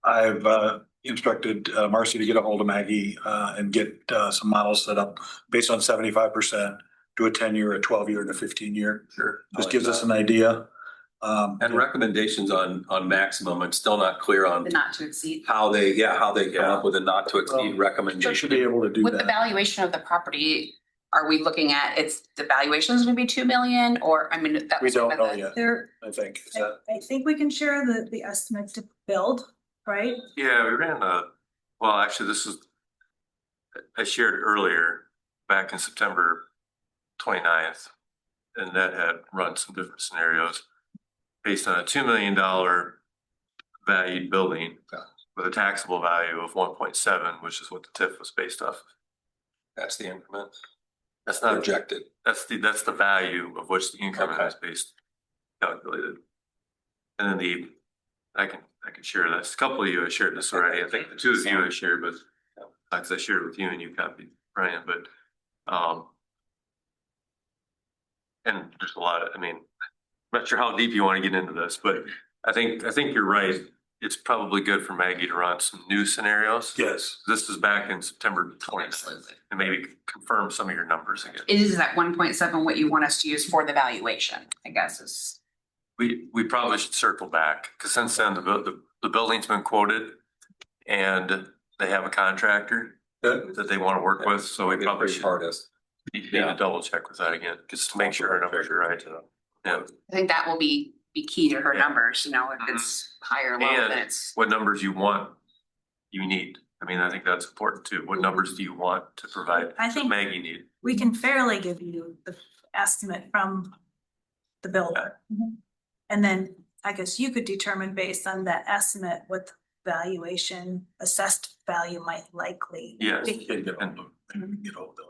I've instructed Marcy to get a hold of Maggie and get some models set up based on 75%, do a 10-year, a 12-year, and a 15-year. Sure. Just gives us an idea. And recommendations on maximum, I'm still not clear on The not to exceed. how they come up with a not to exceed Should recommendation. be able to do With the that. valuation of the property, are we looking at, the valuation is gonna be 2 million, or, I mean, that We was don't kind of know the- yet, There, I think. Is I, that- I think we can share the estimate to build, right? Yeah, we ran well, actually, I shared earlier back in September 29th. And that had run some different scenarios based on a $2 million valued building with a taxable value of 1.7, which is what the TIF was based off. That's the increment. That's not Projected. That's the value of which the income is based calculated. And then I can share this. A couple of you have shared this already. I think the two of you have shared, but because I shared it with you and you copied Brian, but and there's a lot of, I'm not sure how deep you want to get into this, but I think you're right. It's probably good for Maggie to run some new scenarios. Yes. This is back in September 20th, Absolutely. and maybe confirm some of your numbers again. Is that 1.7 what you want us to use for the valuation, I guess is. We probably should circle back, because since then, the building's been quoted and they have a contractor that they want to work with, so we probably should need to double check with that again, just to make sure our numbers are right. Yeah. I think that will be key to her numbers, if it's higher or low, then And it's. what numbers you need. I think that's important too. What numbers do you want to provide? I think- Maggie need. We can fairly give you the estimate from the builder. And then I guess you could determine based on that estimate what the valuation, assessed value might likely Yes. be. Get hold of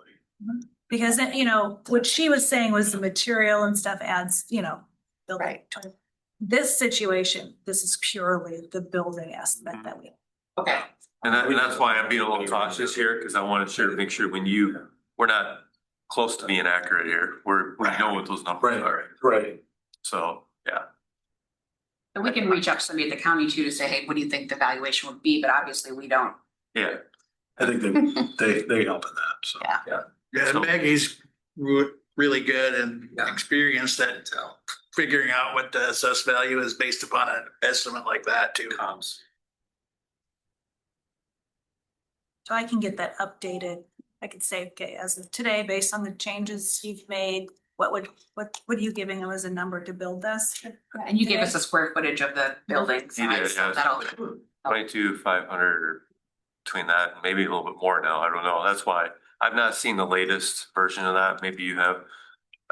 it. Because then, what she was saying was the material and stuff adds, building. Right. This situation, this is purely the building estimate that we. Okay. And that's why I'm being a little cautious here, because I want to make sure we're not close to being accurate here. We know what those numbers are. Right. So, yeah. And we can reach out to somebody at the county too to say, hey, what do you think the valuation would be? But obviously we don't. Yeah. I think they help in that, so. Yeah. Yeah, So- Maggie's really good and experienced at figuring out what the assessed value is based upon an estimate like that too. So I can get that updated. I could say, okay, as of today, based on the changes you've made, what are you giving them as a number to build this? And you gave us a square footage of the building He did, size, so yeah. that'll. 22,500 or between that, and maybe a little bit more now. I don't know. That's why I've not seen the latest version of that. Maybe you have.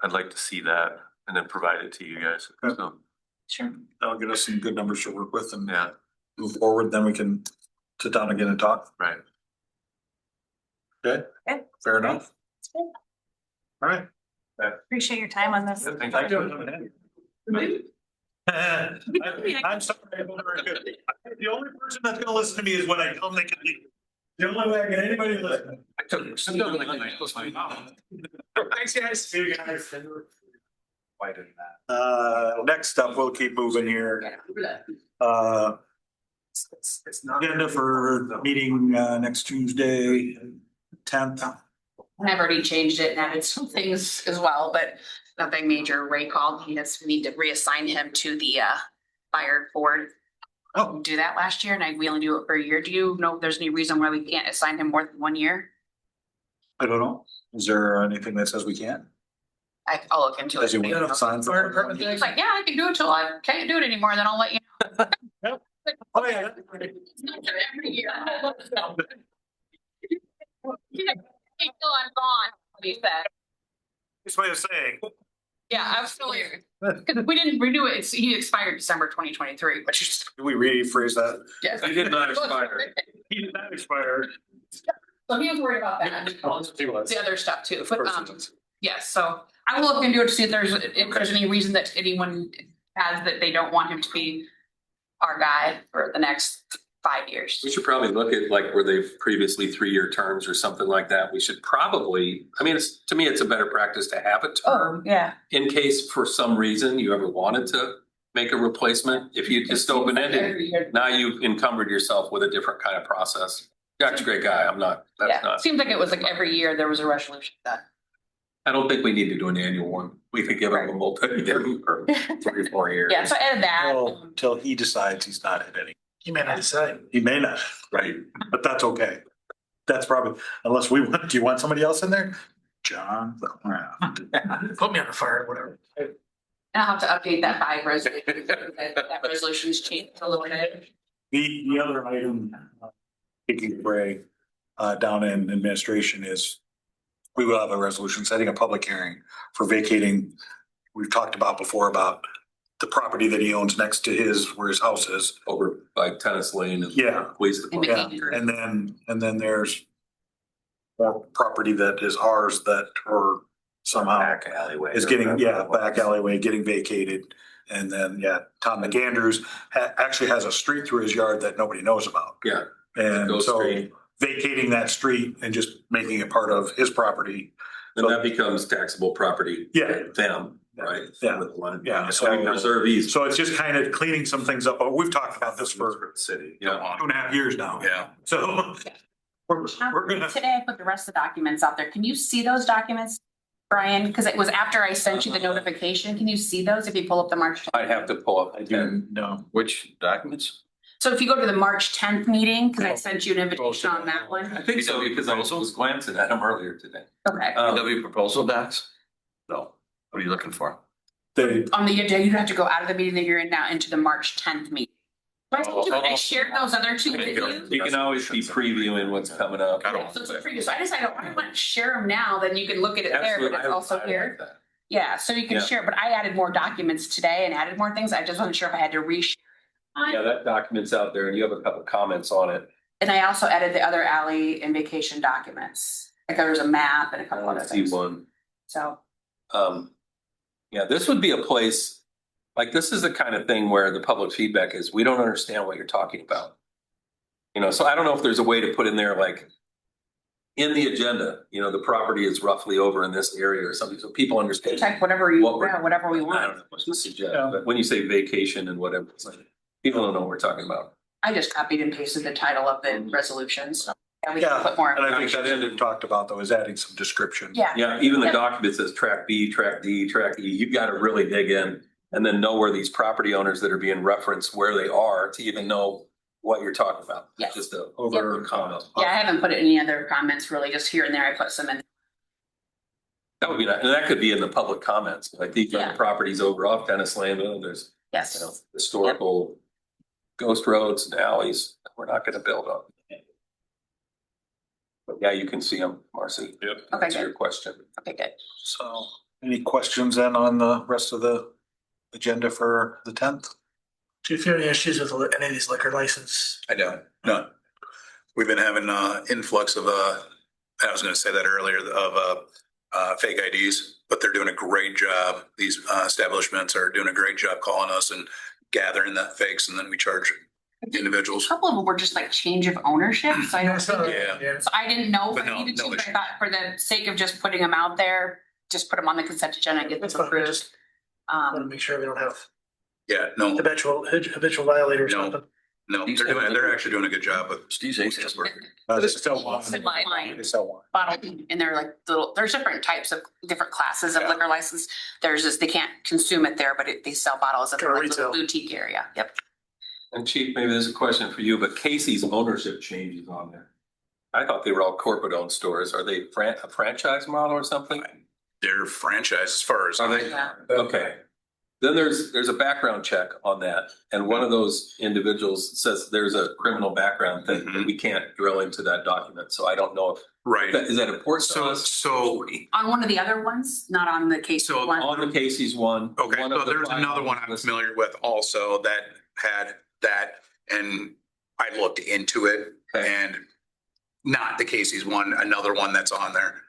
I'd like to see that and then provide it to you guys. So, Sure. That'll get us some good numbers to work with and Yeah, move forward, then we can sit down again and talk. right. Okay, Okay. fair enough. It's good. All right. Appreciate your time on this. Thank Thank you. you. I'm sorry. The only person that's gonna listen to me is when I tell them they can leave. The only way I get anybody to listen. Thanks, guys. See you guys. Why didn't that? Next up, we'll keep moving here. It's not. Agenda for the meeting, next Tuesday, 10th. I've already changed it and added some things as well, but nothing major. Ray called. We need to reassign him to the fire board. Oh. Do that last year and we only do it for a year. Do you know if there's any reason why we can't assign him more than 1 year? I don't know. Is there anything that says we can't? I'll look into Does he it. want to sign? Fire department He's like, yeah, I can do it till I can't do it anymore. Then I'll let you know. Oh, yeah. It's not every year. Until I'm gone, he said. This way of saying. Yeah, absolutely. Because we didn't renew it. He expired December 2023, which is, Can we rephrase that? yes. He did not expire. He did not expire. So he was worried about that. He was. The other stuff too. Of But course he was. yes, so I will look into it to see if there's any reason that anyone has that they don't want him to be our guy for the next 5 years. We should probably look at like where they've previously 3-year terms or something like that. We should probably, I mean, it's, to me, it's a better practice to have a term Yeah. in case for some reason you ever wanted to make a replacement. If you just open ended, now you've encumbered yourself with a different kind of process. Jack's a great guy. I'm not, that's Yeah, not, seems like it was like every year there was a resolution that. I don't think we need to do an annual one. We could give him a multi-year or 3 or 4 years. Yeah, so I added that. Until he decides he's not at any. You may not decide. He may not, right? But that's okay. That's probably, unless we want, do you want somebody else in there? John. Put me on the fire, whatever. And I'll have to update that 5 resolution. That resolution's changed a little bit. The other item, taking Ray, down in administration is we will have a resolution setting a public hearing for vacating. We've talked about before about the property that he owns next to his, where his house is. Over by Tennis Lane and. Yeah. Waste of. And Yeah, McKean. and then there's more property that is ours that are somehow Back alleyway. is getting, back alleyway, getting vacated. And then, Tom McAndrews actually has a street through his yard that nobody knows about. Yeah. And Go so straight. vacating that street and just making it part of his property. And that becomes taxable property. Yeah. Them, right? Yeah. With one. Yeah, So we reserve ease. So it's just kind of cleaning some things up. But we've talked about this for the city. Yeah. 2.5 years now. Yeah. So we're gonna, Today I put the rest of the documents out there. Can you see those documents, Brian? Because it was after I sent you the notification. Can you see those if you pull up the March 10th? I'd have to pull up. I do know. Which documents? So if you go to the March 10th meeting, because I sent you an invitation on that I one. think so because I was glancing at them earlier today. Okay. W proposal docs? No. What are you looking for? They, On the agenda, you have to go out of the meeting that you're in now into the March 10th meeting. I shared those other two with you. You can always be previewing what's coming up. Yeah, so it's a preview. So I decided, why don't I share them now? Then you can look at it there, Absolutely. but it's also here. I like that. Yeah, so you can Yeah. share, but I added more documents today and added more things. I just wasn't sure if I had to reshare. Yeah, that document's out there and you have a couple comments on it. And I also added the other alley and vacation documents. Like there was a map and a couple other See things. one. So, Yeah, this would be a place, like, this is the kind of thing where the public feedback is, we don't understand what you're talking about. You know, so I don't know if there's a way to put in there, like, in the agenda, you know, the property is roughly over in this area or something, so people understand. check whatever you, What we're- yeah, whatever we I don't want. know what to suggest, but when you say vacation and whatever, it's like, people don't know what we're talking about. I just copied and pasted the title of the resolution, so yeah, we can yeah, put more. and I think that ended talked about though is adding some description. Yeah. Yeah, even the Yep. document says track B, track D, track E, you've got to really dig in and then know where these property owners that are being referenced, where they are to even know what you're talking about. Yes. Just a Over comment. Yeah, I haven't put any other comments really, just here and there. I put some in. That would be, and that could be in the public comments, like these are Yeah. the properties over off Dennis Lane, there's, you know, Yes. historical ghost roads and alleys that we're not gonna build on. But yeah, you can see them, Marcy. Yep. Okay, That's your good. question. Okay, good. So any questions then on the rest of the agenda for the 10th? Do you feel any issues with any of these liquor license? I don't, none. We've been having influx of I was gonna say that earlier, of fake IDs, but they're doing a great job. These establishments are doing a great job calling us and gathering that fakes, and then we charge individuals. A couple of them were just like change of ownership, so I don't think. Yeah. So I didn't know if But I no, needed to, no but I issue. thought for the sake of just putting them out there, just put them on the consent agenda and get That's them fine. We approved. just want to Um, make sure we don't have Yeah, no, habitual violators. No. happen. no, they're actually doing a good job of. Steve's Ace has work. They sell wine. Wine. They sell wine. bottle, and they're like little, there's different types of, different classes of liquor license. There's just, they can't consume it there, but they sell bottles of Kind of like little retail. boutique area. Yep. And Chief, maybe there's a question for you, but Casey's ownership changes on there. I thought they were all corporate owned stores. Are they a franchise model or something? They're franchised as far as. Are they? Yeah. Okay. Then there's a background check on that. And one of those individuals says there's a criminal background thing that we can't drill into that document. So I don't know if, Right. is that important to So, us? so, On one of the other ones, not on the case So one. On the Casey's one. okay, one so of the there's five another one I'm lists. familiar with also that had that, and I looked into it Okay. and not the Casey's one, another one that's on there.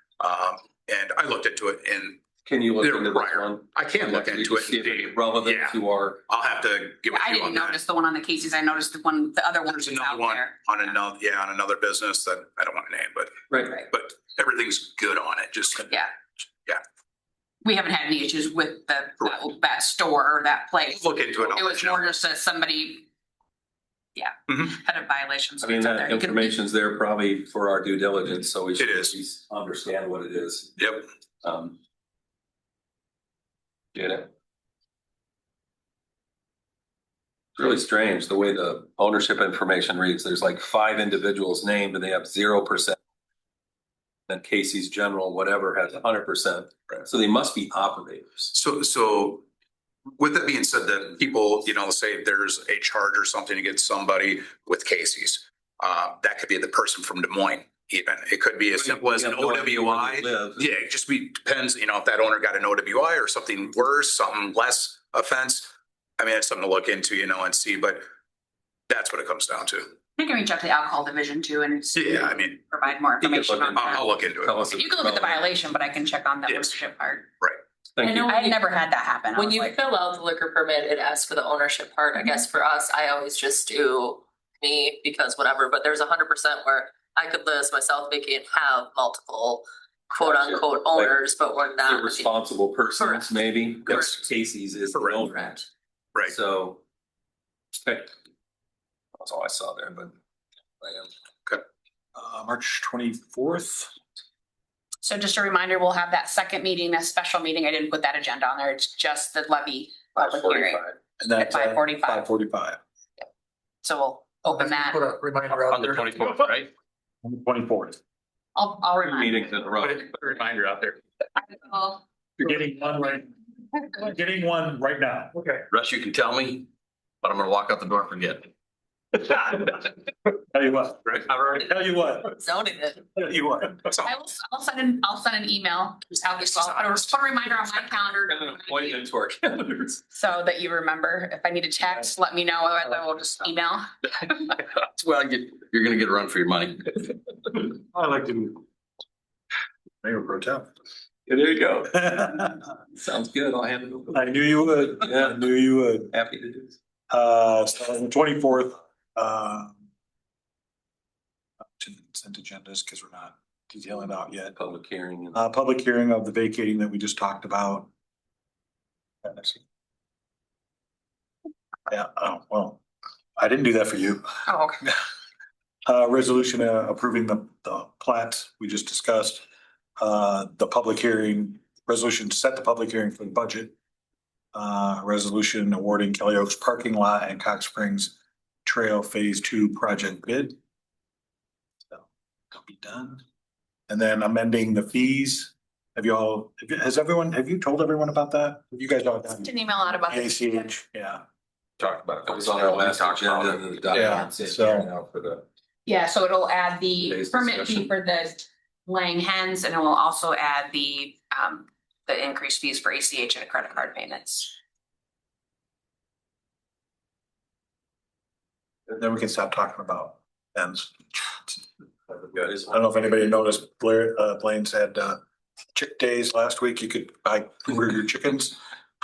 And I looked into it and Can you look They're into this prior. one? I can look into it. See if it's relevant Yeah. to our. I'll have to get with I you didn't on that. notice the one on the Casey's. I noticed the one, the other one There's was another out one there. on another business that I don't want to name, but Right. everything's good on it, just. Yeah. Yeah. We haven't had any issues with that store or that place. Look into it. I'll It let was you know. more just that somebody, Mhm. had a violation. I so mean, it's out that there. You can- information's there probably for our due diligence, so we should It at is. least understand what it is. Yep. Get it? It's really strange the way the ownership information reads. There's like 5 individuals named and they have 0%. Then Casey's General, whatever, has 100%. Right. So they must be operators. So with that being said, that people, say there's a charge or something against somebody with Casey's, that could be the person from Des Moines even. It could be as simple as an We have no idea where OWI. they live. Yeah, it just depends, if that owner got an OWI or something worse, something less offense. I mean, it's something to look into, and see, but that's what it comes down to. You can reach out to the alcohol division too and Yeah, I mean, provide more You can information look on into that. I'll look into Tell it. us if You can look at the relevant. violation, but I can check on the Yes. ownership part. Thank you. I had never had that happen. I When was you like, fill out the liquor permit, it asks for the ownership part. I guess for us, I always just do me because whatever, but there's 100% where I could list myself, Vicky, and have multiple quote unquote owners, but we're The not. responsible persons, Correct. maybe. Correct. Casey's is the Correct. owner. Correct. Right. So. Okay. That's all I saw there, but. March 24th. so just a reminder, we'll have that second meeting, that special meeting. I didn't put that agenda on there. It's just the levy public hearing. And that's At 5:45. 5:45 So we'll open that. Put a reminder out On the there. 24th, right? on the 24th. I'll Two remind. meetings in a row. Put a reminder out there. You're getting one right. You're getting one right now. Okay. Russ, you can tell me, but I'm gonna walk out the door and forget. Tell you what, Right? I've already. tell you what, Zoning it. tell you what. I'll send an email. I'll put a reminder on my calendar And an appointment to our calendars. so that you remember. If I need to text, let me know. Otherwise, I will just email. That's where you're gonna get a run for your money. I like to do. Mayor Pro Tem. Yeah, there you go. Sounds good. I'll hand it over. I knew you would. Yeah. I knew you would. Happy to do this. So on the 24th, to the consent agendas, because we're not detailing out yet. Public hearing. and- Public hearing of the vacating that we just talked about. Yeah, oh, well, I didn't do that for you. Oh, okay. Resolution approving the plat we just discussed. The public hearing, resolution to set the public hearing for the budget. Resolution awarding Kelly Oaks parking lot and Cox Springs Trail Phase 2 project bid. So, it'll be done. And then amending the fees. Have you told everyone about that? You guys all done? Sent an email out about this. ACH, yeah. Talked about it. It was on our last Talked about agenda. it. And the documents in so- now for the. Yeah, so it'll add the Today's permit discussion. fee for the laying hens, and it will also add the increased fees for ACH and credit card payments. then we can stop talking about ends. I don't know if anybody noticed, Blaine's had chick days last week. You could buy your chickens.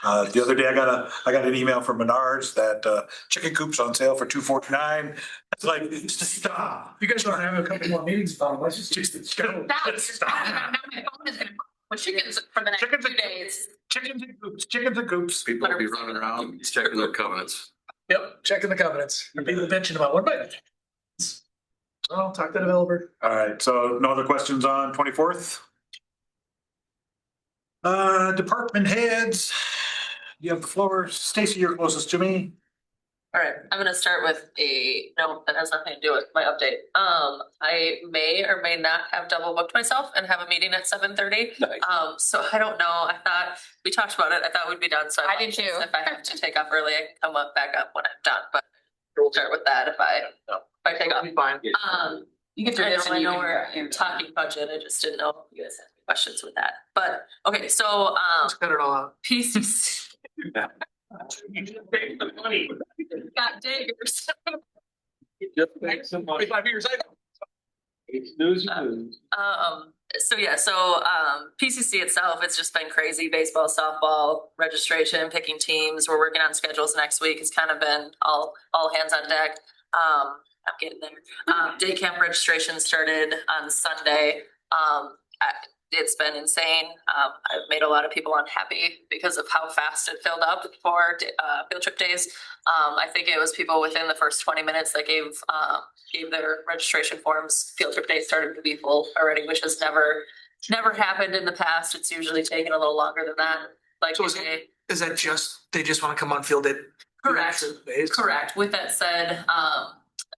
The other day I got an email from Menards that chicken coops on sale for $2.49. It's like, stop. You guys want to have a couple more meetings about it, let's just go. Now my phone is gonna with chickens for the next Chickens 2 and- days. Chickens and coops, chickens and coops. People will be running around checking their covenants. Yep, checking the covenants. Or people bitching about what about? I'll talk to the developer. All right, so no other questions on 24th? Department heads, you have the floor. Stacy, you're closest to me. All right, I'm gonna start with no, that has nothing to do with my update. I may or may not have double booked myself and have a meeting at 7:30. Nice. So I don't know. I thought we talked about it. I thought we'd be done. So I did too. If I have to take off early, I can come back up when I'm done. But we'll start with that if I take off. Fine. You get through this and I know we're talking budget. I just didn't know if you guys had any questions with that. But okay, so Let's cut it all out. PCC. Got daggers. Twenty-five years. PCC itself, it's just been crazy. Baseball, softball, registration, picking teams. We're working on schedules next week. It's kind of been all hands on deck. I'm getting there. Day camp registration started on Sunday. It's been insane. I've made a lot of people unhappy because of how fast it filled up for field trip days. I think it was people within the first 20 minutes that gave their registration forms. Field trip days started to be full already, which has never happened in the past. It's usually taken a little longer than that. Like So is that just, they just want to come on field day? Correct. Correct. With that said,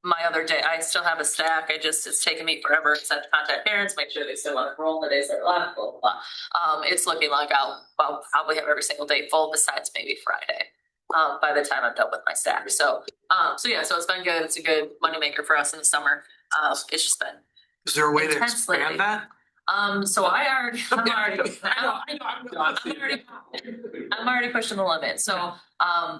my other day, I still have a stack. It's taken me forever to contact parents, make sure they still want to enroll the days they're left, blah, blah, blah. It's looking like I'll probably have every single day full besides maybe Friday. By the time I'm done with my stack. So it's been good. It's a good moneymaker for us in the summer. It's just been. Is there a way to Intense lately. expand that? So I'm already pushing the limit. So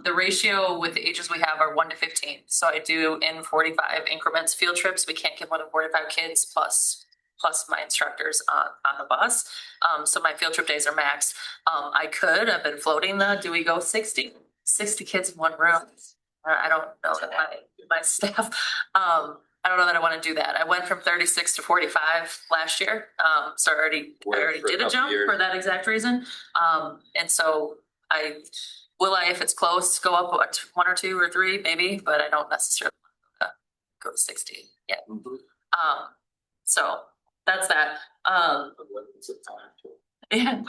the ratio with the ages we have are 1-15. So I do in 45 increments field trips. We can't get more than 45 kids plus my instructors on the bus. So my field trip days are maxed. I've been floating do we go 60 kids in one room? I don't know that my staff, I don't know that I want to do that. I went from 36 to 45 last year. So I already did a jump for that exact reason. And so if it's close, go up 1 or 2 or 3 maybe, but I don't necessarily want to go to 60 yet. So that's that. Yeah.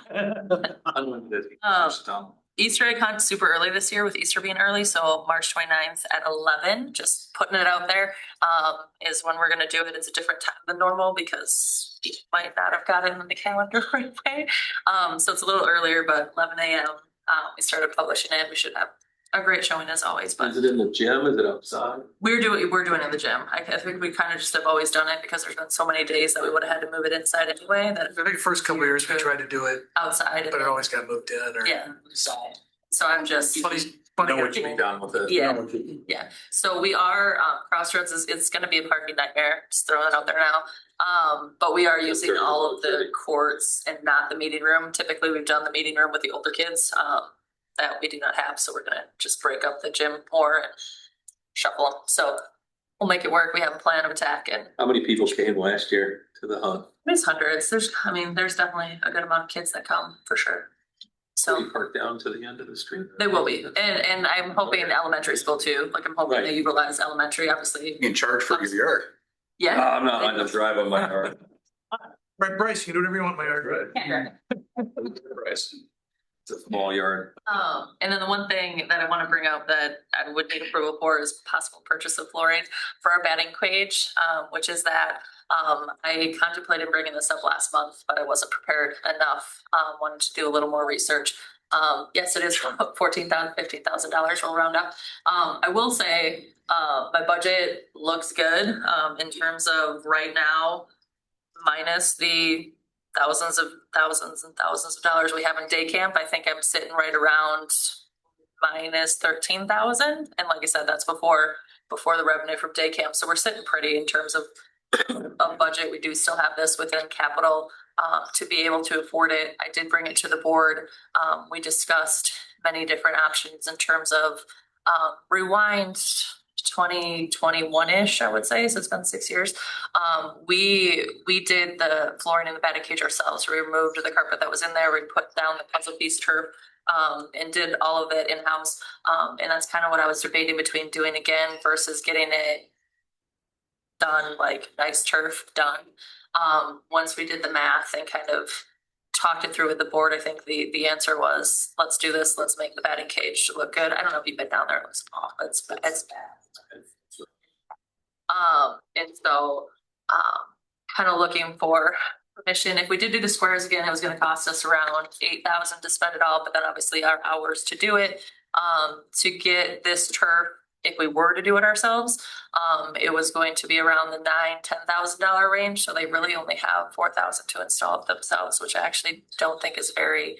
Easter egg hunt super early this year with Easter being early. So March 29th at 11, just putting it out there, is when we're going to do it. It's a different time than normal because people might not have got it in the calendar right away. So it's a little earlier, but 11 a.m. We started publishing it. We should have a great showing as always. But Is it in the gym? Is it outside? we're doing it in the gym. I think we kind of just have always done it because there's been so many days that we would have had to move it inside anyway. That I think the first couple of years we tried to do it, outside. but it always got moved in or. Yeah. So I'm just. Funny What you be done with it? Yeah. So we are Crossroads it's going to be a parking nightmare. Just throwing it out there now. But we are using all of the courts and not the meeting room. Typically, we've done the meeting room with the older kids that we do not have. So we're going to just break up the gym more and shuffle them. So we'll make it work. We have a plan of attack. And How many people came last year to the hunt? there's hundreds. There's definitely a good amount of kids that come for sure. So So you park down to the end of the street? they will be. And I'm hoping elementary school too. Like I'm hoping they utilize elementary, obviously. You can charge for your yard. Yeah. No, I'm not letting them drive on my car. Right, Bryce, you can do whatever you want in my yard. Price. It's a small yard. And then the one thing that I want to bring up that I would need approval for is possible purchase of flooring for our batting cage, which is that I contemplated bringing this up last month, but I wasn't prepared enough. Wanted to do a little more research. Yes, it is $14,000, $15,000 we'll round up. I will say my budget looks good in terms of right now, minus the thousands of dollars we have in day camp. I think I'm sitting right around minus 13,000. And like I said, that's before before the revenue from day camp. So we're sitting pretty in terms of budget. We do still have this within capital to be able to afford it. I did bring it to the board. We discussed many different options in terms of rewind 2021-ish, I would say. So it's been 6 years. We did the flooring in the batting cage ourselves. We removed the carpet that was in there. We put down the puzzle piece turf and did all of it in-house. And that's kind of what I was debating between doing again versus getting it done, like nice turf done. Once we did the math and kind of talked it through with the board, I think the answer was, let's do this. Let's make the batting cage look good. I don't know if you've been down there. It looks awful. It's bad. And so kind of looking for permission. If we did do the squares again, it was going to cost us around $8,000 to spend it all, but then obviously our hours to do it. To get this turf, if we were to do it ourselves, it was going to be around the $10,000 range. So they really only have $4,000 to install it themselves, which I actually don't think is very.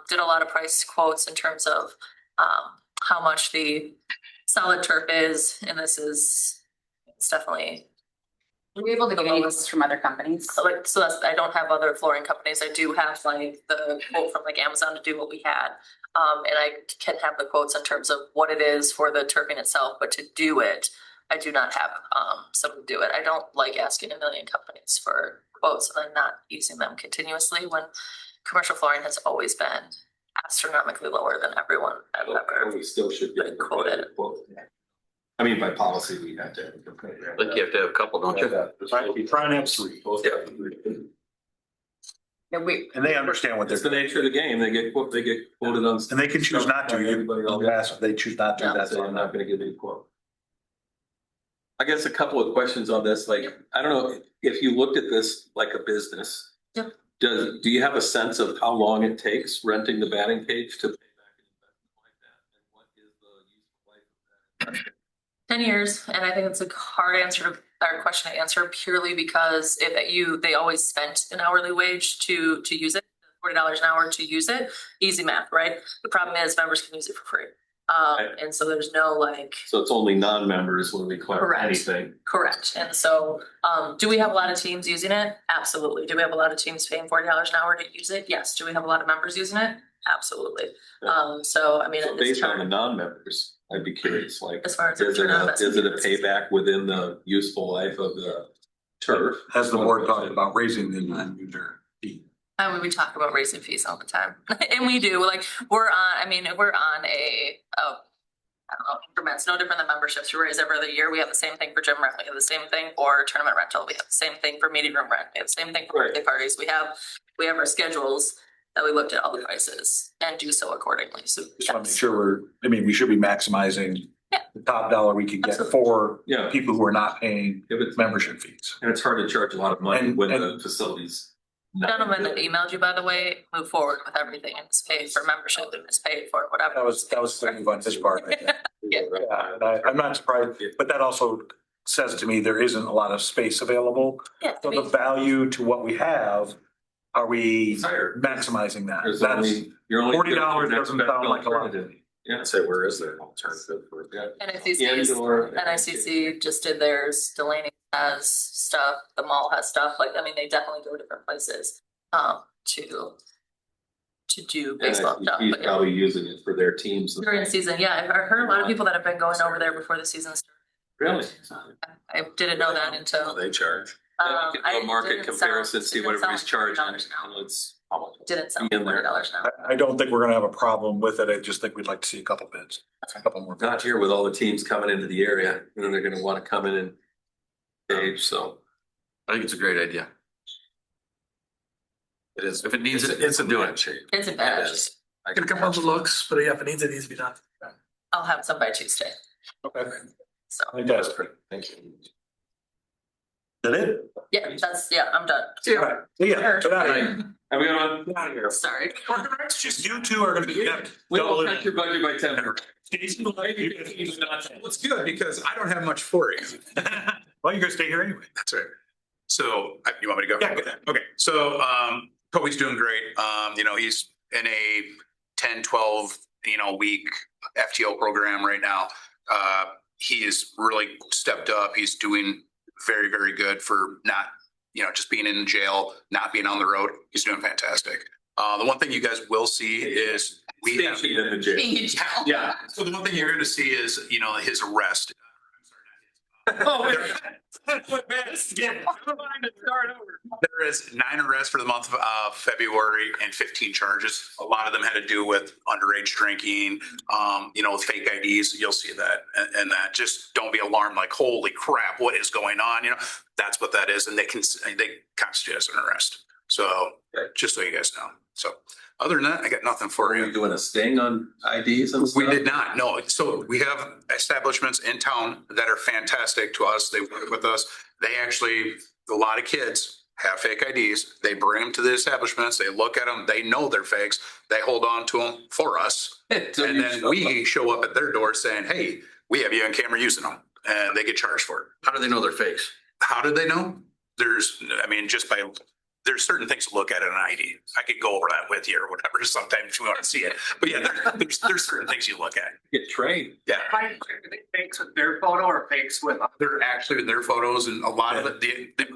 Did a lot of price quotes in terms of how much the solid turf is, and it's definitely. Were you able to get any lists from other companies? So I don't have other flooring companies. I do have like the quote from like Amazon to do what we had. And I can have the quotes in terms of what it is for the turfing itself, but to do it, I do not have someone to do it. I don't like asking a million companies for quotes and then not using them continuously when commercial flooring has always been astronomically lower than everyone I've ever. We still should get quoted. I mean, by policy, we have to. I think you have to have a couple, don't you? Try and have three. Yeah, And they understand what they're It's the doing. nature of the game. They get quoted on. And they can choose not to. You ask if they choose not to. Yeah, That's so on I'm them. not gonna give you a quote. I guess a couple of questions on this, like, I don't know, if you looked at this like a business. Yep. Do you have a sense of how long it takes renting the batting cage to pay back an investment like that? And what is the useful life of that? 10 years, and I think it's a hard question to answer purely because they always spent an hourly wage to use it, $40 an hour to use it. Easy math, right? The problem is members can use it for free. And so there's no like. So it's only non-members when we collect Correct. anything. Correct. And so, do we have a lot of teams using it? Absolutely. Do we have a lot of teams paying $40 an hour to use it? Yes. Do we have a lot of members using it? Absolutely. So I mean, So at this based on the time, non-members, I'd be curious, like, as far as is return on it a investment. payback within the useful life of the turf? Has the board talked about raising the non-user fee? I mean, we talk about raising fees all the time, and we do. Like we're on a I don't know, increments, no different than memberships. We raise every other year. We have the same thing for gym rent. We have the same thing for tournament rental. We have the same thing for meeting room rent. We have the same thing for Right. birthday parties. We have our schedules that we looked at all the prices and do so accordingly. So Just want to make sure we should be maximizing Yeah. the top dollar we can get Absolutely. for Yeah. people who are not paying If it's membership fees. And it's hard to charge a lot of money And- when and- the facilities. Gentleman that emailed you, by the way, move forward with everything and it's paid for membership and it's paid for whatever. That was a quick move on his part, I think. Yeah. Yeah, and I'm not surprised, but that also says to me there isn't a lot of space available. Yeah, So the value to what we have, are we maximizing that? There's That's only, you're only. $40 doesn't sound like a lot. Yeah. I'd say, where is there an alternative for that? NICC just did theirs. Delaney has stuff. The mall has stuff. Like, I mean, they definitely go different places to do baseball stuff. He's But yeah, probably using it for their teams. during season, yeah, I've heard a lot of people that have been going over there before the season started. Really? I didn't know that until. They charge. Yeah, I do a market didn't comparison, sell- see didn't what sell everybody's at charging. $40 an hour. It's how much. Didn't sell In there. $40 an hour. I don't think we're gonna have a problem with it. I just think we'd like to see a couple bids, a couple more. Not here with all the teams coming into the area, and then they're gonna wanna come in and stage, so. I think it's a great idea. It is. If it needs it, It's a do new it. shape. It's a bad. I Get a couple of looks, but yeah, if it needs, it needs to be done. I'll have some by Tuesday. Okay, So, I think that's That's pretty, thank you. that it. I'm done. All right, see ya. Sure. Get out of here. Have we gone? Get out of here. Sorry. It's just you two are gonna be kept. We double will in. cut your budget by 10. Well, it's good because I don't have much for you. Well, you're gonna stay here anyway. That's right. So you want me to go? Yeah, go ahead. Okay. So, Kobe's doing great. He's in a 10, 12, week FTO program right now. he has really stepped up. He's doing very, very good for not, just being in jail, not being on the road. He's doing fantastic. The one thing you guys will see is we have. Station in the jail. Being in jail. Yeah. So the one thing you're going to see is, his arrest. Oh, There is 9 arrests for the month of February and 15 charges. A lot of them had to do with underage drinking, with fake IDs. You'll see that. And that, just don't be alarmed like, holy crap, what is going on? That's what that is. And they constitute as an arrest. So just so you guys know. So other than that, I got nothing for Are you. you doing a sting on IDs and stuff? We did not, no. So we have establishments in town that are fantastic to us. They work with us. They actually, a lot of kids have fake IDs. They bring them to the establishments. They look at them. They know they're fakes. They hold on to them for us. And then we show up at their door saying, hey, we have you on camera using them. And they get charged for it. How do they know they're fakes? How did they know? There's certain things to look at in an ID. I could go over that with you or whatever. Sometimes we want to see it, but yeah, there's certain things you look at. Get trained. Yeah, Fakes with their photo or fakes with? they're actually their photos, and a lot of it.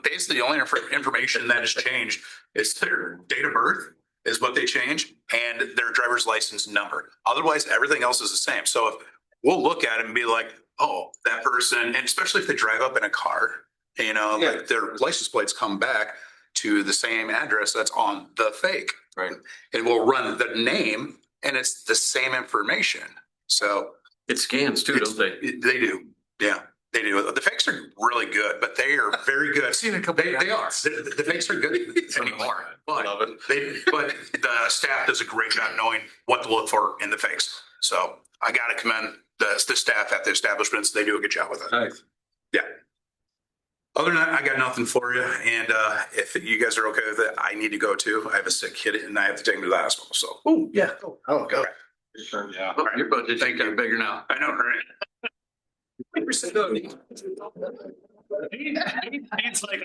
Basically, the only information that has changed is their date of birth is what they change, and their driver's license number. Otherwise, everything else is the same. So if we'll look at it and be like, oh, that person, and especially if they drive up in a car, like their license plates come back to the same address that's on the fake. Right. And we'll run the name and it's the same information. So It scans too, don't they? they do. Yeah, they do. The fakes are really good, but they are very good. Seen a couple. They are. The fakes are good anymore. But the staff does a great job knowing what to look for in the fakes. So I got to commend the staff at the establishments. They do a good job with it. Nice. Yeah. Other than that, I got nothing for you. And if you guys are okay with it, I need to go too. I have a sick kid and I have to take him to the hospital. So. Oh, yeah. Oh, okay. Yeah. Oh, your budget's getting bigger now. I know, right? It's like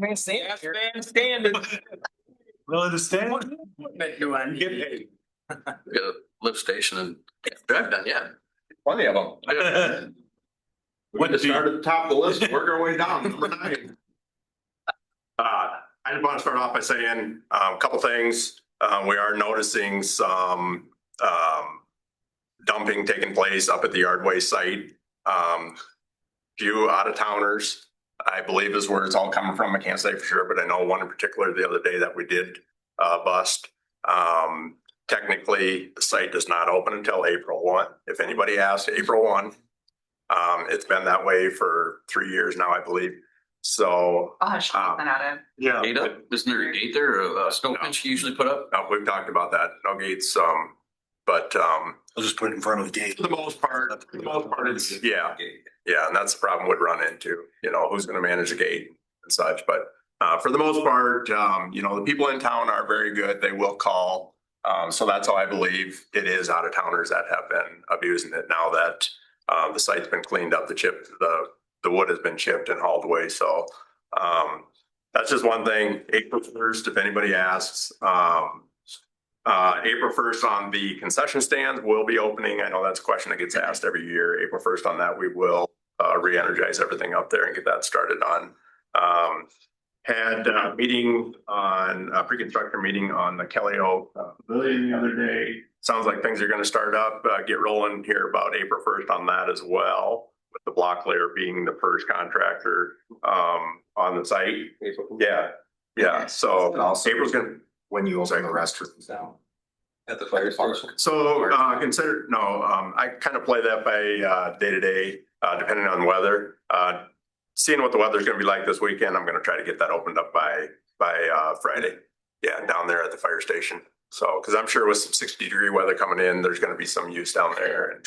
I'm staying. Standing. Willing to stand? Get paid. We got a lift station and drive done yet. Plenty of them. We What just do you- start at the top of the list and work our way down. Number 9. I just want to start off by saying a couple things. We are noticing some dumping taking place up at the Yardway site. Few out of towners, I believe, is where it's all coming from. I can't say for sure, but I know one in particular the other day that we did bust. Technically, the site does not open until April 1. If anybody asks, April 1. It's been that way for 3 years now, I believe. So. I'll have to check that out. Yeah. Gate up? Isn't there a gate there or a snow pinch you usually put up? No, we've talked about that. No gates, but I'll just put it in front of the gate. for the most part, it's, yeah, and that's the problem we'd run into, who's gonna manage the gate and such, but for the most part, the people in town are very good. They will call. So that's how I believe it is out of towners that have been abusing it now that the site's been cleaned up, the wood has been chipped and hauled away. So that's just one thing. April 1st, if anybody asks, April 1st on the concession stands will be opening. I know that's a question that gets asked every year. April 1st on that, we will re-energize everything up there and get that started on. Had a meeting on a pre-construction meeting on the Kelly Oak Pavilion the other day. Sounds like things are going to start up, get rolling here about April 1st on that as well, with the block layer being the first contractor on the site. Yeah. So April's going to. When you open the restrooms down at the fire station. So I kind of play that by day to day, depending on weather. Seeing what the weather's gonna be like this weekend, I'm gonna try to get that opened up by Friday. Yeah, down there at the fire station. So, cause I'm sure with some 60-degree weather coming in, there's gonna be some use down there. And,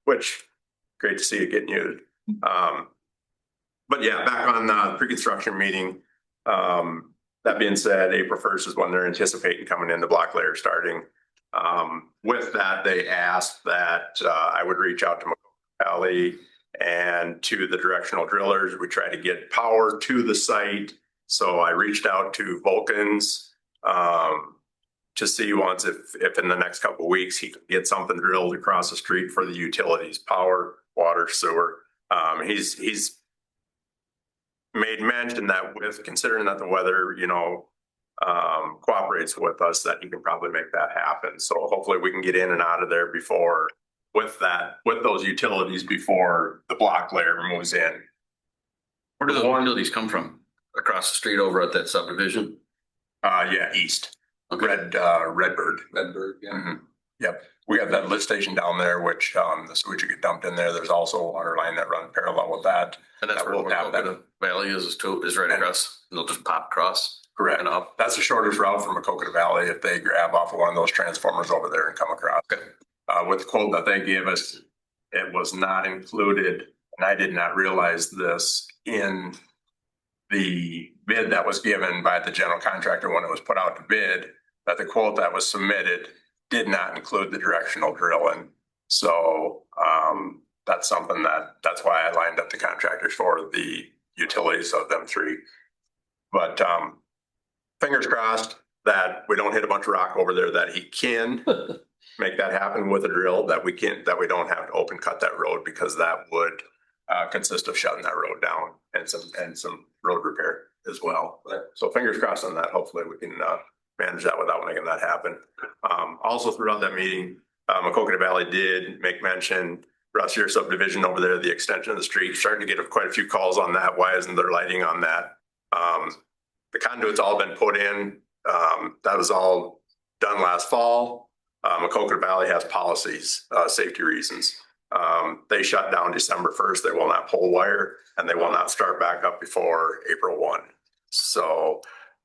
which great to see it getting used. But yeah, back on the pre-construction meeting. That being said, April 1st is when they're anticipating coming in, the block layer starting. With that, they asked that I would reach out to McCall and to the directional drillers. We try to get power to the site. So I reached out to Vulcans to see once if in the next couple of weeks he could get something drilled across the street for the utilities, power, water, sewer. He's made mention that with considering that the weather, cooperates with us, that he can probably make that happen. So hopefully we can get in and out of there before with those utilities before the block layer moves in. Where do the utilities come from? Across the street over at that subdivision? Yeah, east. Okay. Redbird. Redbird, yeah. Mm-hmm. Yep. We have that lift station down there, which the sewage will get dumped in there. There's also a water line that runs parallel with that. And that's That where will have that. Macocata Valley is right across. They'll just pop across. Correct. And up. That's the shortest route from Macocata Valley if they grab off of one of those transformers over there and come across. Okay. With the quote that they gave us, it was not included, and I did not realize this in the bid that was given by the general contractor when it was put out to bid, that the quote that was submitted did not include the directional drilling. So that's something that's why I lined up the contractors for the utilities of them three. But fingers crossed that we don't hit a bunch of rock over there, that he can make that happen with a drill, that we don't have to open cut that road, because that would consist of shutting that road down and some road repair as well. So fingers crossed on that. Hopefully we can manage that without making that happen. Also throughout that meeting, Macocata Valley did make mention, Russ, your subdivision over there, the extension of the street, starting to get quite a few calls on that. Why isn't there lighting on that? The conduit's all been put in. That was all done last fall. Macocata Valley has policies, safety reasons. They shut down December 1st. They will not pull wire, and they will not start back up before April 1. So